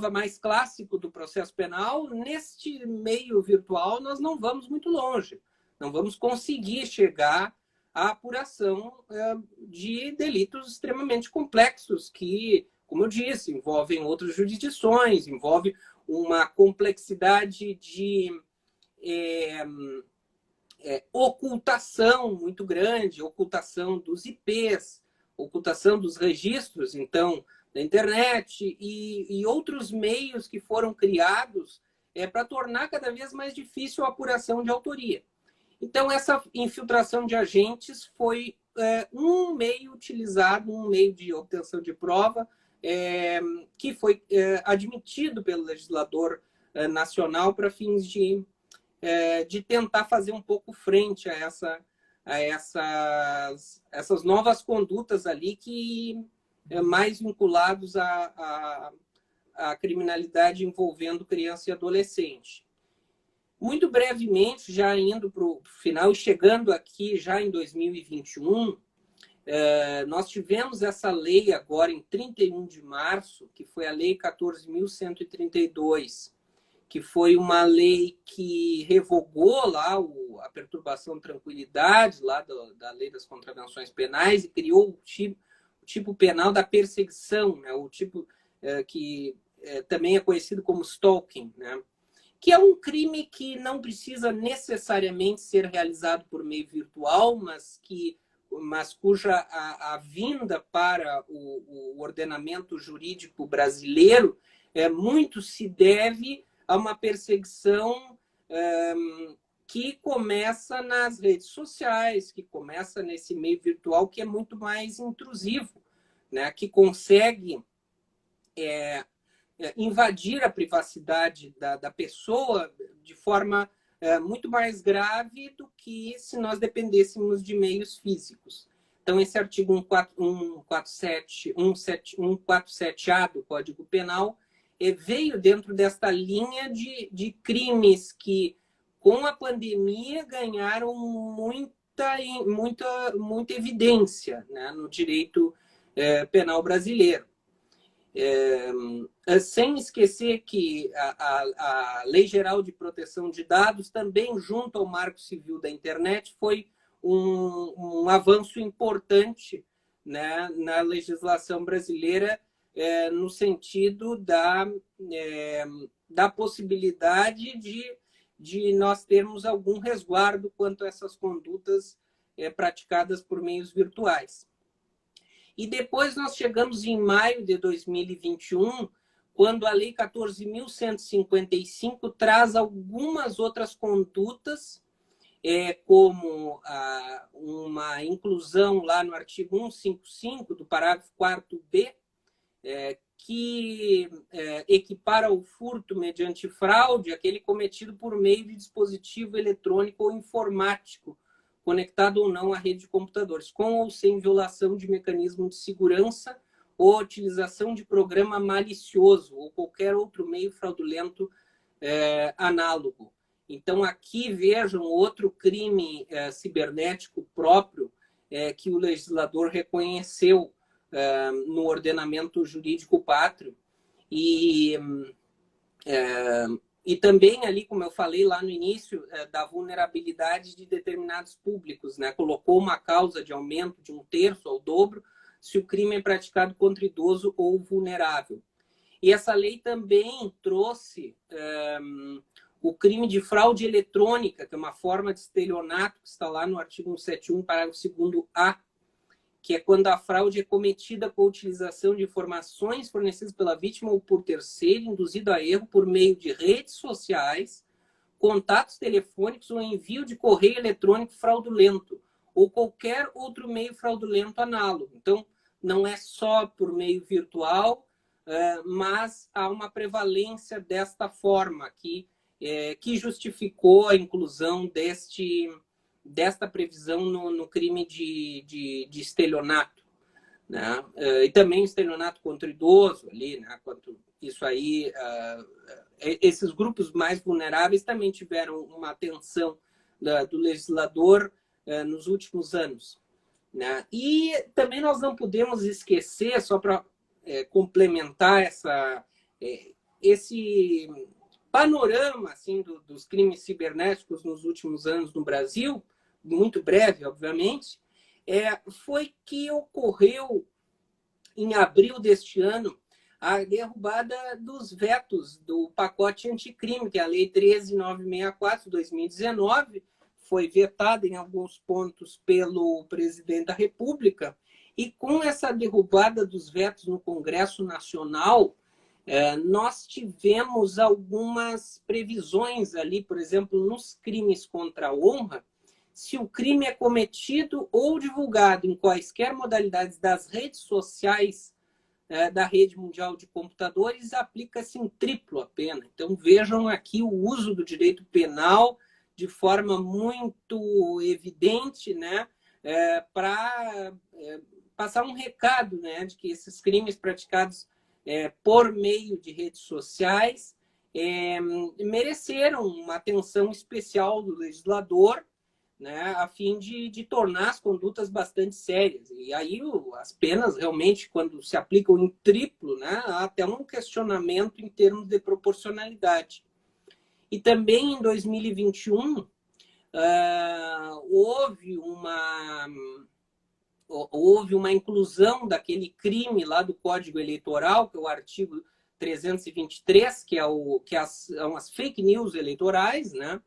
mais clássico do processo penal, neste meio virtual nós não vamos muito longe, não vamos conseguir chegar à apuração de delitos extremamente complexos que, como eu disse, envolvem outras jurisdições, envolve uma complexidade ocultação muito grande, ocultação dos IPs, ocultação dos registros, então, da internet e outros meios que foram criados para tornar cada vez mais difícil a apuração de autoria. Então, essa infiltração de agentes foi um meio utilizado, um meio de obtenção de prova, que foi admitido pelo legislador nacional para fins de tentar fazer um pouco frente a essas novas condutas ali que mais vinculados à criminalidade envolvendo criança e adolescente. Muito brevemente, já indo para o final e chegando aqui já em 2021, nós tivemos essa lei agora em 31 de março, que foi a Lei 14.132, que foi uma lei que revogou lá a perturbação de tranquilidade lá da Lei das Contravenções Penais e criou o tipo penal da perseguição, né? O tipo que também é conhecido como stalking, né? Que é um crime que não precisa necessariamente ser realizado por meio virtual, mas cuja a vinda para o ordenamento jurídico brasileiro muito se deve a uma perseguição que começa nas redes sociais, que começa nesse meio virtual, que é muito mais intrusivo, né? Que consegue invadir a privacidade da pessoa de forma muito mais grave do que se nós dependêssemos de meios físicos. Então, esse artigo 147A do Código Penal veio dentro desta linha de crimes que, com a pandemia, ganharam muita evidência, né, no direito penal brasileiro. Sem esquecer que a Lei Geral de Proteção de Dados, também junto ao Marco Civil da Internet, foi um avanço importante, né, na legislação brasileira, no sentido da possibilidade de nós termos algum resguardo quanto a essas condutas praticadas por meios virtuais. E depois nós chegamos em maio de 2021, quando a Lei 14.155 traz algumas outras condutas, como uma inclusão lá no artigo 155 do parágrafo 4º, que equipara o furto mediante fraude aquele cometido por meio de dispositivo eletrônico ou informático, conectado ou não à rede de computadores, com ou sem violação de mecanismo de segurança ou utilização de programa malicioso ou qualquer outro meio fraudulento análogo. Então, aqui vejam outro crime cibernético próprio que o legislador reconheceu no ordenamento jurídico pátrio e também ali, como eu falei lá no início, da vulnerabilidade de determinados públicos, né? Colocou uma causa de aumento de 1/3 ao dobro se o crime é praticado contra idoso ou vulnerável. E essa lei também trouxe o crime de fraude eletrônica, que é uma forma de estelionato, que está lá no artigo 171, parágrafo 2º-A, que é quando a fraude é cometida com a utilização de informações fornecidas pela vítima ou por terceiro, induzido a erro por meio de redes sociais, contatos telefônicos ou envio de correio eletrônico fraudulento, ou qualquer outro meio fraudulento análogo. Então, não é só por meio virtual, mas há uma prevalência desta forma que justificou a inclusão desta previsão no crime de estelionato, né? E também estelionato contra idoso ali, né? Quanto isso aí, esses grupos mais vulneráveis também tiveram uma atenção do legislador nos últimos anos, né? E também nós não podemos esquecer, só para complementar esse panorama assim, dos crimes cibernéticos nos últimos anos no Brasil, muito breve, obviamente, foi que ocorreu, em abril deste ano, a derrubada dos vetos do pacote anticrime, que é a Lei 13.964, de 2019, foi vetada em alguns pontos pelo presidente da República, e com essa derrubada dos vetos no Congresso Nacional, nós tivemos algumas previsões ali, por exemplo, nos crimes contra a honra, se o crime é cometido ou divulgado em quaisquer modalidades das redes sociais da rede mundial de computadores, aplica-se em triplo a pena. Então, vejam aqui o uso do direito penal de forma muito evidente, né, para passar um recado, né, de que esses crimes praticados por meio de redes sociais mereceram uma atenção especial do legislador, né, a fim de tornar as condutas bastante sérias. E aí as penas realmente, quando se aplicam em triplo, né, há até um questionamento em termos de proporcionalidade. E também em 2021 houve uma inclusão daquele crime lá do Código Eleitoral, que é o artigo 323, são as fake news eleitorais, né,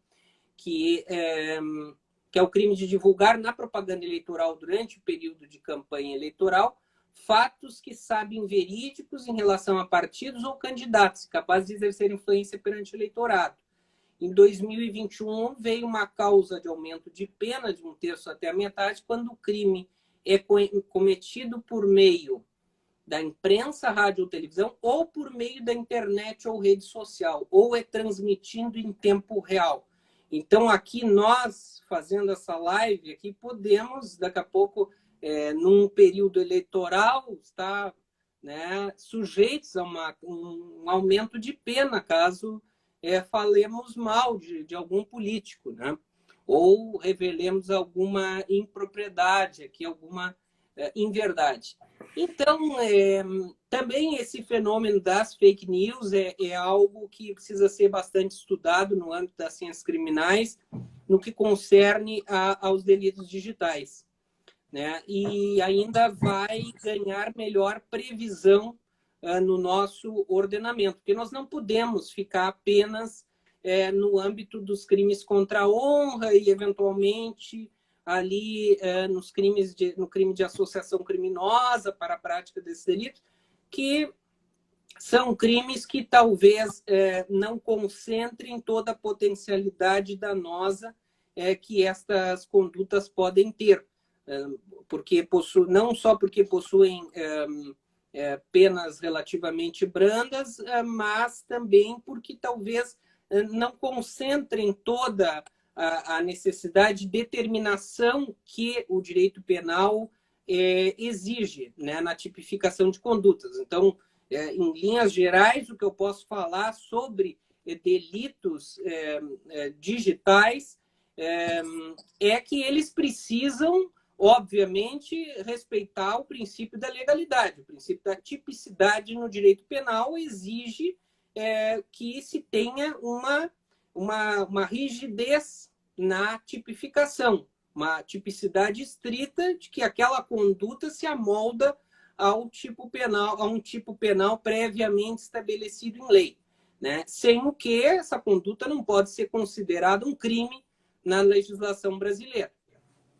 que é o crime de divulgar na propaganda eleitoral durante o período de campanha eleitoral fatos que sabem verídicos em relação a partidos ou candidatos capazes de exercer influência perante o eleitorado. Em 2021, veio uma causa de aumento de pena de 1/3 até a metade, quando o crime é cometido por meio da imprensa, rádio ou televisão, ou por meio da internet ou rede social, ou é transmitindo em tempo real. Então, aqui nós, fazendo essa live, aqui podemos, daqui a pouco, num período eleitoral, estar, né, sujeitos a um aumento de pena, caso falemos mal de algum político, né? Ou revelemos alguma impropriedade, aqui, alguma inverdade. Então, também esse fenômeno das fake news é algo que precisa ser bastante estudado no âmbito das ciências criminais, no que concerne aos delitos digitais, né? E ainda vai ganhar melhor previsão no nosso ordenamento, porque nós não podemos ficar apenas no âmbito dos crimes contra a honra e, eventualmente, ali no crime de associação criminosa para a prática desses delitos, que são crimes que talvez não concentrem toda a potencialidade danosa que estas condutas podem ter, porque não só porque possuem penas relativamente brandas, mas também porque talvez não concentrem toda a necessidade de determinação que o direito penal exige, né, na tipificação de condutas. Então, em linhas gerais, o que eu posso falar sobre delitos digitais é que eles precisam, obviamente, respeitar o princípio da legalidade. O princípio da tipicidade no direito penal exige que se tenha uma rigidez na tipificação, uma tipicidade estrita de que aquela conduta se amolda a um tipo penal previamente estabelecido em lei, né? Sem o que essa conduta não pode ser considerada um crime na legislação brasileira,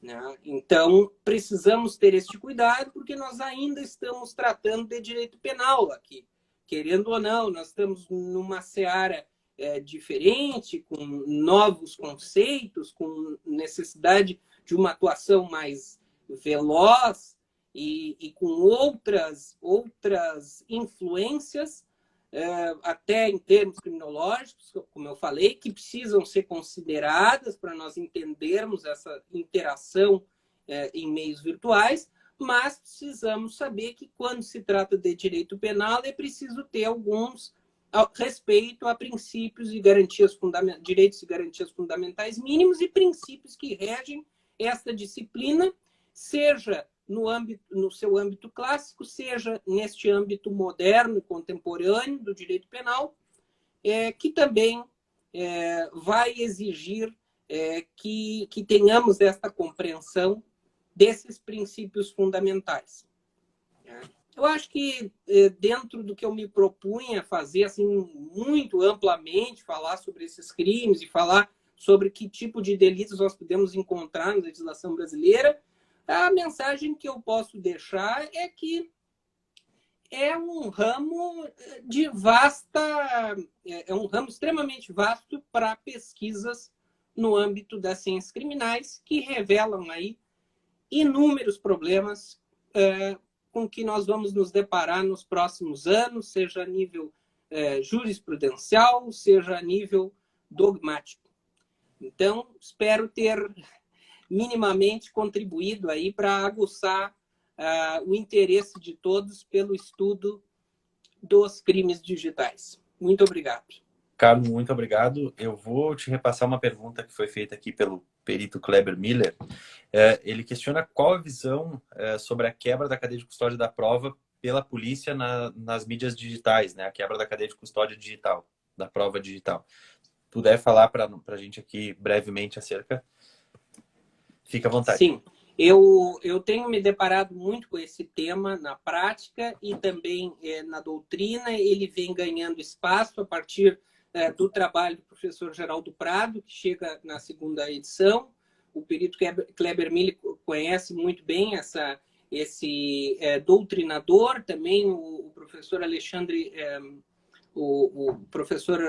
né? Então, precisamos ter este cuidado, porque nós ainda estamos tratando de direito penal aqui. Querendo ou não, nós estamos numa seara diferente, com novos conceitos, com necessidade de uma atuação mais veloz e com outras influências, até em termos criminológicos, como eu falei, que precisam ser consideradas para nós entendermos essa interação em meios virtuais, mas precisamos saber que, quando se trata de direito penal, é preciso ter alguns respeito a princípios e direitos e garantias fundamentais mínimos e princípios que regem esta disciplina, seja no seu âmbito clássico, seja neste âmbito moderno e contemporâneo do direito penal, que também vai exigir que tenhamos esta compreensão desses princípios fundamentais. Eu acho que, dentro do que eu me propunha fazer, assim, muito amplamente, falar sobre esses crimes e falar sobre que tipo de delitos nós podemos encontrar na legislação brasileira, a mensagem que eu posso deixar é que é um ramo de é um ramo extremamente vasto para pesquisas no âmbito das ciências criminais, que revelam aí inúmeros problemas com que nós vamos nos deparar nos próximos anos, seja a nível jurisprudencial, seja a nível dogmático. Então, espero ter minimamente contribuído aí para aguçar o interesse de todos pelo estudo dos crimes digitais. Muito obrigado. Carlos, muito obrigado. Eu vou te repassar uma pergunta que foi feita aqui pelo perito Kleber Miller. Ele questiona qual a visão sobre a quebra da cadeia de custódia da prova pela polícia nas mídias digitais, né? A quebra da cadeia de custódia digital, da prova digital. Puder falar para a gente aqui brevemente acerca, fica à vontade. Sim, eu tenho me deparado muito com esse tema na prática e também na doutrina. Ele vem ganhando espaço a partir do trabalho do professor Geraldo Prado, que chega na segunda edição. O perito Kleber Miller conhece muito bem esse doutrinador, também o professor Alexandre, o professor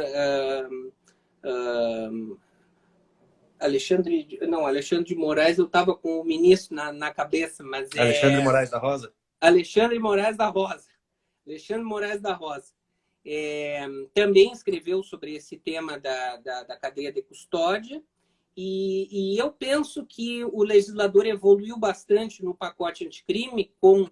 Alexandre de Moraes, eu estava com o ministro na cabeça, mas Alexandre Moraes da Rosa? Alexandre Moraes da Rosa. Alexandre Moraes da Rosa. Também escreveu sobre esse tema da cadeia de custódia, e eu penso que o legislador evoluiu bastante no pacote anticrime com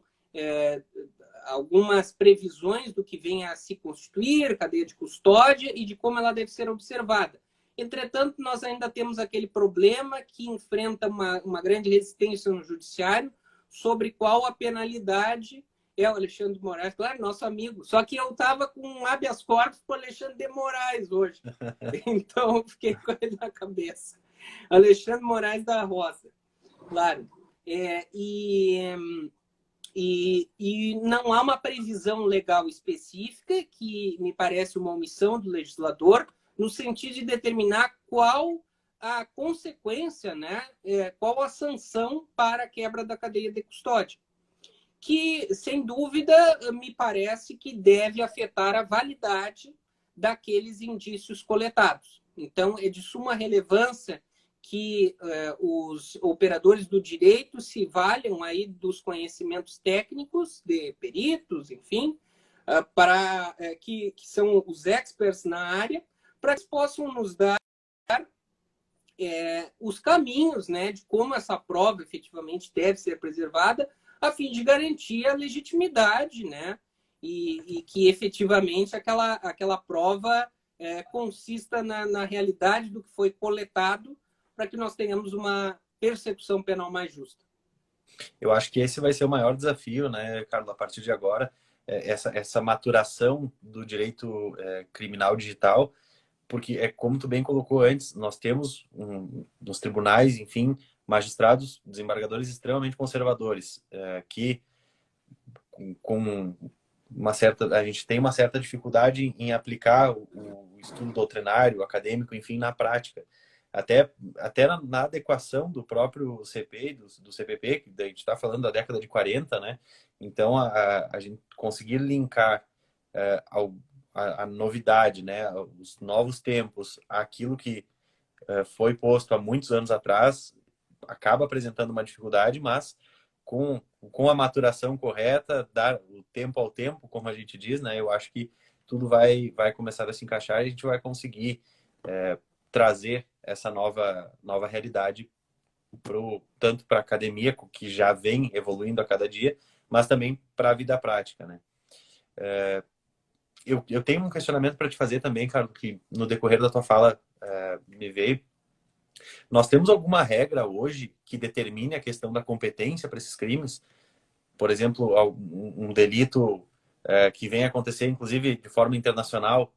algumas previsões do que vem a se constituir, cadeia de custódia, e de como ela deve ser observada. Entretanto, nós ainda temos aquele problema que enfrenta uma grande resistência no judiciário sobre qual a penalidade. O Alexandre de Moraes, claro, nosso amigo. Só que eu estava com um habeas corpus para o Alexandre de Moraes hoje. Então, eu fiquei com ele na cabeça. Alexandre Moraes da Rosa, claro. E não há uma previsão legal específica, que me parece uma omissão do legislador, no sentido de determinar qual a consequência, né? Qual a sanção para a quebra da cadeia de custódia, que, sem dúvida, me parece que deve afetar a validade daqueles indícios coletados. Então, é de suma relevância que os operadores do direito se valham aí dos conhecimentos técnicos de peritos, enfim, que são os experts na área, para que possam nos dar os caminhos, né, de como essa prova efetivamente deve ser preservada, a fim de garantir a legitimidade, né, e que efetivamente aquela prova consista na realidade do que foi coletado, para que nós tenhamos uma persecução penal mais justa. Eu acho que esse vai ser o maior desafio, né, Carlos, a partir de agora, essa maturação do direito criminal digital, porque como tu bem colocou antes, nós temos nos tribunais, enfim, magistrados, desembargadores extremamente conservadores, que com a gente tem uma certa dificuldade em aplicar o estudo doutrinário, acadêmico, enfim, na prática. Até na adequação do próprio CP, do CPP, que a gente está falando da década de 40, né? Então, a gente conseguir linkar a novidade, né? Os novos tempos, aquilo que foi posto há muitos anos atrás, acaba apresentando uma dificuldade, mas com a maturação correta, dar o tempo ao tempo, como a gente diz, né? Eu acho que tudo vai começar a se encaixar e a gente vai conseguir trazer essa nova realidade tanto para a academia, que já vem evoluindo a cada dia, mas também para a vida prática, né? Eu tenho um questionamento para te fazer também, Carlos, que no decorrer da tua fala me veio. Nós temos alguma regra hoje que determine a questão da competência para esses crimes? Por exemplo, um delito que vem acontecer, inclusive, de forma internacional,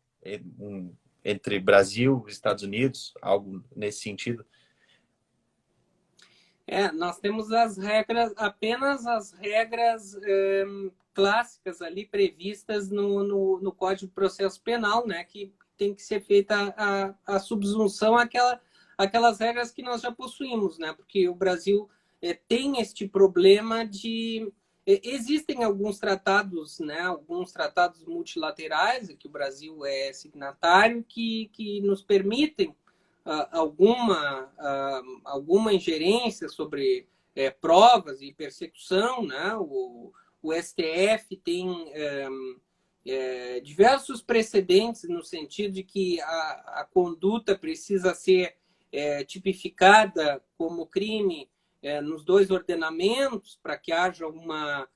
entre Brasil e Estados Unidos, algo nesse sentido? Nós temos apenas as regras clássicas ali previstas no Código de Processo Penal, né, que tem que ser feita a subsunção aquelas regras que nós já possuímos, né? Porque o Brasil tem este problema de... Existem alguns tratados, né? Alguns tratados multilaterais, que o Brasil é signatário, que nos permitem alguma ingerência sobre provas e persecução, né? O STF tem diversos precedentes no sentido de que a conduta precisa ser tipificada como crime nos dois ordenamentos para que haja uma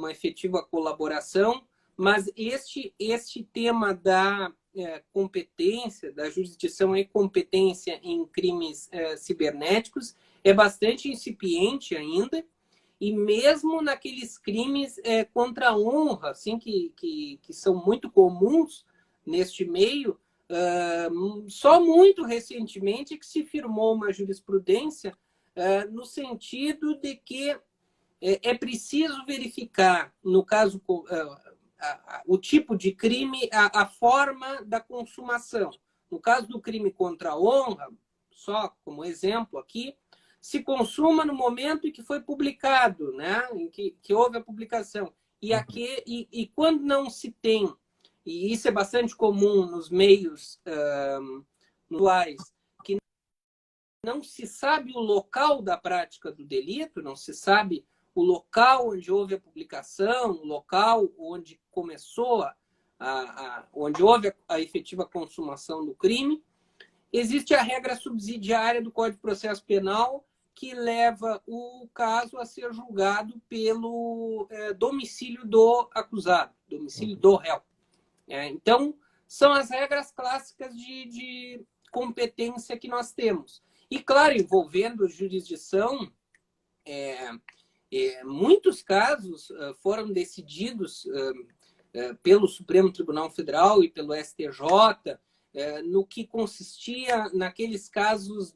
efetiva colaboração, mas este tema da competência, da jurisdição e competência em crimes cibernéticos é bastante incipiente ainda, e mesmo naqueles crimes contra a honra, assim, que são muito comuns neste meio, só muito recentemente que se firmou uma jurisprudência no sentido de que é preciso verificar, no caso, o tipo de crime, a forma da consumação. No caso do crime contra a honra, só como exemplo aqui, se consuma no momento em que foi publicado, né? Em que houve a publicação. E quando não se tem, e isso é bastante comum nos meios atuais, que não se sabe o local da prática do delito, não se sabe o local onde houve a publicação, o local onde começou, onde houve a efetiva consumação do crime. Existe a regra subsidiária do Código de Processo Penal, que leva o caso a ser julgado pelo domicílio do acusado, domicílio do réu. Então, são as regras clássicas de competência que nós temos. E, claro, envolvendo jurisdição, muitos casos foram decididos pelo Supremo Tribunal Federal e pelo STJ, no que consistia naqueles casos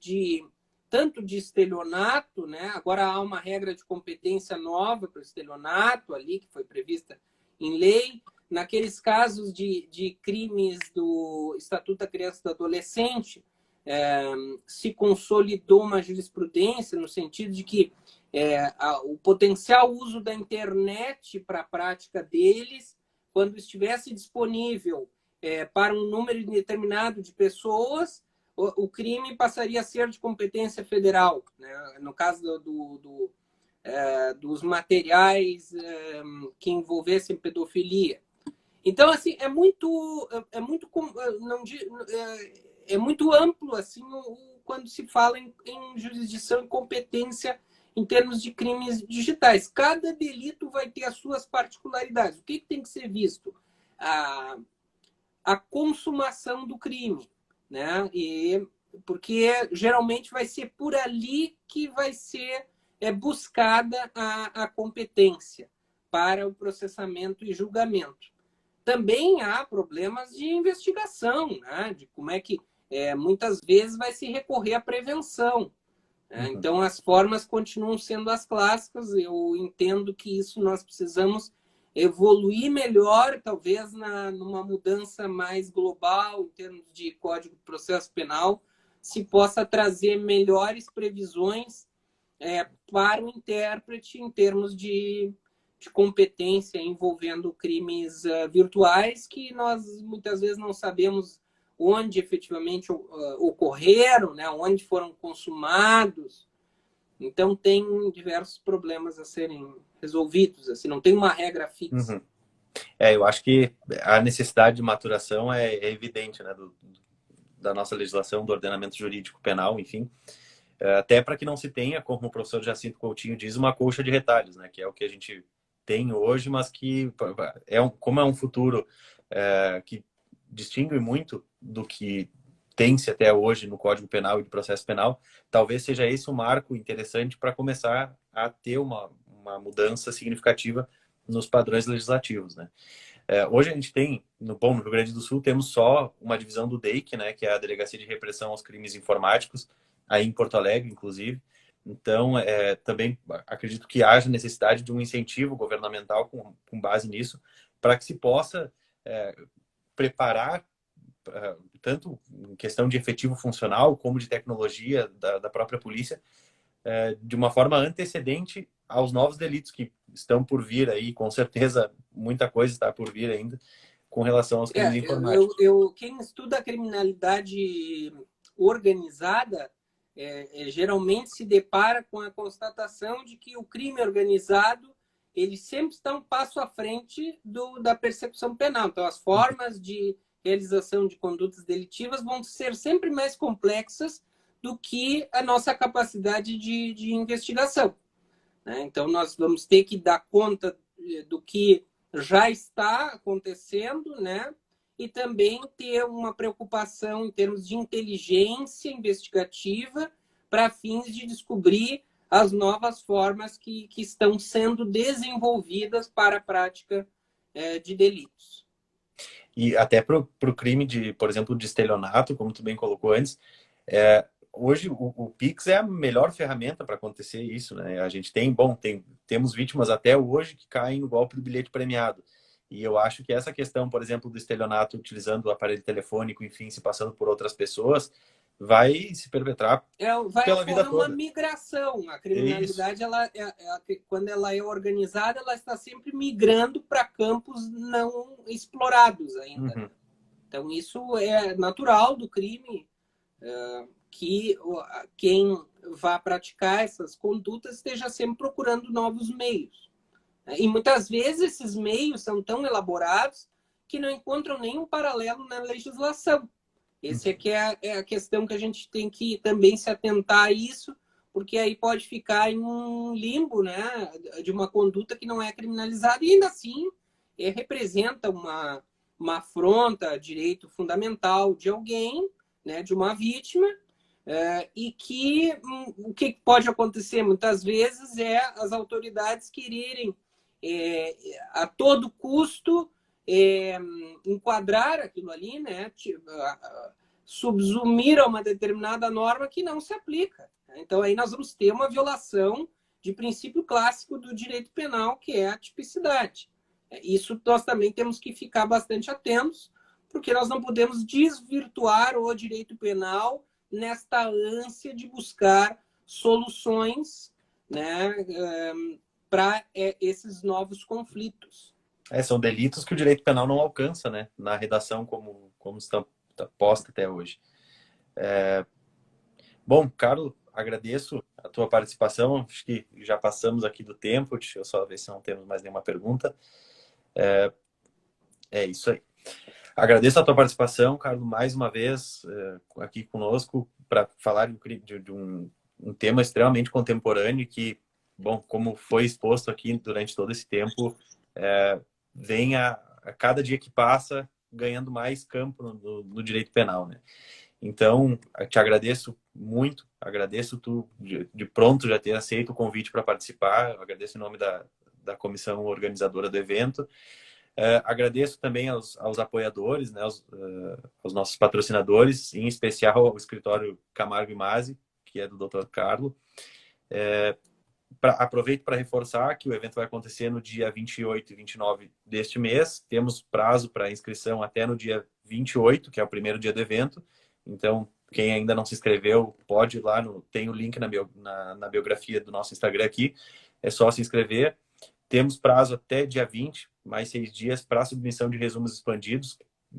tanto de estelionato, né? Agora há uma regra de competência nova para o estelionato ali, que foi prevista em lei, naqueles casos de crimes do Estatuto da Criança e do Adolescente, se consolidou uma jurisprudência no sentido de que o potencial uso da internet para a prática deles, quando estivesse disponível para um número determinado de pessoas, o crime passaria a ser de competência federal, né? No caso dos materiais que envolvessem pedofilia. Então, assim, é muito amplo assim quando se fala em jurisdição e competência em termos de crimes digitais. Cada delito vai ter as suas particularidades. O que tem que ser visto? A consumação do crime, né? Porque geralmente vai ser por ali que vai ser buscada a competência para o processamento e julgamento. Também há problemas de investigação, né? De como é que muitas vezes vai se recorrer à prevenção. Né? Então, as formas continuam sendo as clássicas. Eu entendo que isso nós precisamos evoluir melhor, talvez numa mudança mais global, em termos de Código de Processo Penal, se possa trazer melhores previsões para o intérprete em termos de competência envolvendo crimes virtuais, que nós muitas vezes não sabemos onde efetivamente ocorreram, né? Onde foram consumados. Então, tem diversos problemas a serem resolvidos, assim, não tem uma regra fixa. Eu acho que a necessidade de maturação é evidente, né, da nossa legislação, do ordenamento jurídico penal, enfim, até para que não se tenha, como o professor Jacinto Coutinho diz, uma colcha de retalhos, né, que é o que a gente tem hoje, mas que, como é um futuro que distingue muito do que tem-se até hoje no Código Penal e de Processo Penal, talvez seja esse um marco interessante para começar a ter uma mudança significativa nos padrões legislativos, né? Hoje a gente tem, no Rio Grande do Sul, temos só uma divisão do DEIC, né, que é a Delegacia de Repressão aos Crimes Informáticos, aí em Porto Alegre, inclusive. Então, também acredito que haja necessidade de um incentivo governamental com base nisso, para que se possa preparar tanto em questão de efetivo funcional, como de tecnologia da própria polícia, de uma forma antecedente aos novos delitos que estão por vir aí. Com certeza, muita coisa está por vir ainda com relação aos crimes informáticos. Quem estuda a criminalidade organizada geralmente se depara com a constatação de que o crime organizado ele sempre está um passo à frente da persecução penal. Então, as formas de realização de condutas delitivas vão ser sempre mais complexas do que a nossa capacidade de investigação. Né? Então, nós vamos ter que dar conta do que já está acontecendo, né? E também ter uma preocupação em termos de inteligência investigativa para fins de descobrir as novas formas que estão sendo desenvolvidas para a prática de delitos. E até para o crime de, por exemplo, de estelionato, como tu bem colocou antes, hoje o Pix é a melhor ferramenta para acontecer isso, né? A gente temos vítimas até hoje que caem no golpe do bilhete premiado. E eu acho que essa questão, por exemplo, do estelionato utilizando o aparelho telefônico, enfim, se passando por outras pessoas, vai se perpetrar pela vida toda. Uma migração. A criminalidade, quando ela é organizada, ela está sempre migrando para campos não explorados ainda. Uhum. Então, isso é natural do crime, que quem vá praticar essas condutas esteja sempre procurando novos meios. E muitas vezes esses meios são tão elaborados que não encontram nenhum paralelo na legislação. Essa aqui é a questão que a gente tem que também se atentar a isso, porque aí pode ficar em um limbo, né, de uma conduta que não é criminalizada e ainda assim representa uma afronta a direito fundamental de alguém, né, de uma vítima, e que o que pode acontecer muitas vezes é as autoridades quererem a todo custo enquadrar aquilo ali, né? Subsumir a uma determinada norma que não se aplica. Então, aí nós vamos ter uma violação de princípio clássico do direito penal, que é a tipicidade. Isso nós também temos que ficar bastante atentos, porque nós não podemos desvirtuar o direito penal nesta ânsia de buscar soluções, né, para esses novos conflitos. São delitos que o direito penal não alcança, né? Na redação como está posta até hoje. Bom, Carlos, agradeço a tua participação. Acho que já passamos aqui do tempo. Deixa eu só ver se não temos mais nenhuma pergunta. É isso aí. Agradeço a tua participação, Carlos, mais uma vez aqui conosco para falar de um tema extremamente contemporâneo que, bom, como foi exposto aqui durante todo esse tempo, vem a cada dia que passa ganhando mais campo no direito penal, né? Então, eu te agradeço muito, agradeço tu de pronto já ter aceito o convite para participar, eu agradeço em nome da comissão organizadora do evento. Agradeço também aos apoiadores, né, aos nossos patrocinadores, em especial ao escritório Camargo e Mazzi, que é do Dr. Carlos. Aproveito para reforçar que o evento vai acontecer no dia 28 e 29 deste mês. Temos prazo para inscrição até no dia 28, que é o primeiro dia do evento. Então, quem ainda não se inscreveu, pode ir lá, tem o link na biografia do nosso Instagram aqui. É só se inscrever. Temos prazo até dia 20, mais 6 dias, para submissão de resumos expandidos,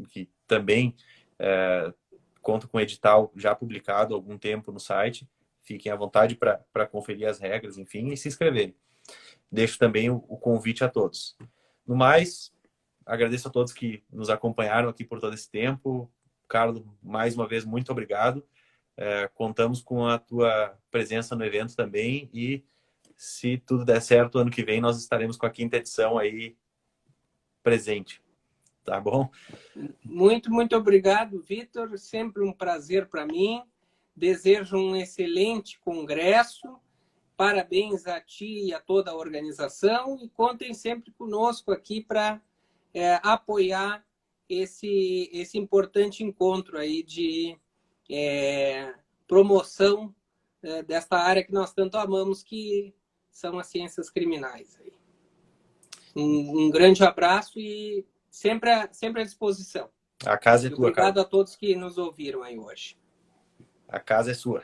que também conta com edital já publicado há algum tempo no site. Fiquem à vontade para conferir as regras, enfim, e se inscreverem. Deixo também o convite a todos. No mais, agradeço a todos que nos acompanharam aqui por todo esse tempo. Carlos, mais uma vez, muito obrigado. Contamos com a tua presença no evento também e, se tudo der certo, ano que vem nós estaremos com a 5ª edição aí presente. Tá bom? Muito, muito obrigado, Vitor. Sempre um prazer para mim. Desejo um excelente congresso. Parabéns a ti e a toda a organização. E contem sempre conosco aqui para apoiar esse importante encontro aí de promoção desta área que nós tanto amamos, que são as ciências criminais. Um grande abraço e sempre à disposição. A casa é tua, Obrigado Carol. a todos que nos ouviram aí hoje. A casa é sua.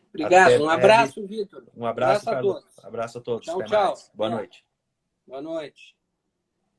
Obrigado. Até Um breve. abraço, Vitor. Um abraço, A Carlos. todos. Abraço a todos. Tchau, Até tchau. mais. Boa noite. Boa noite.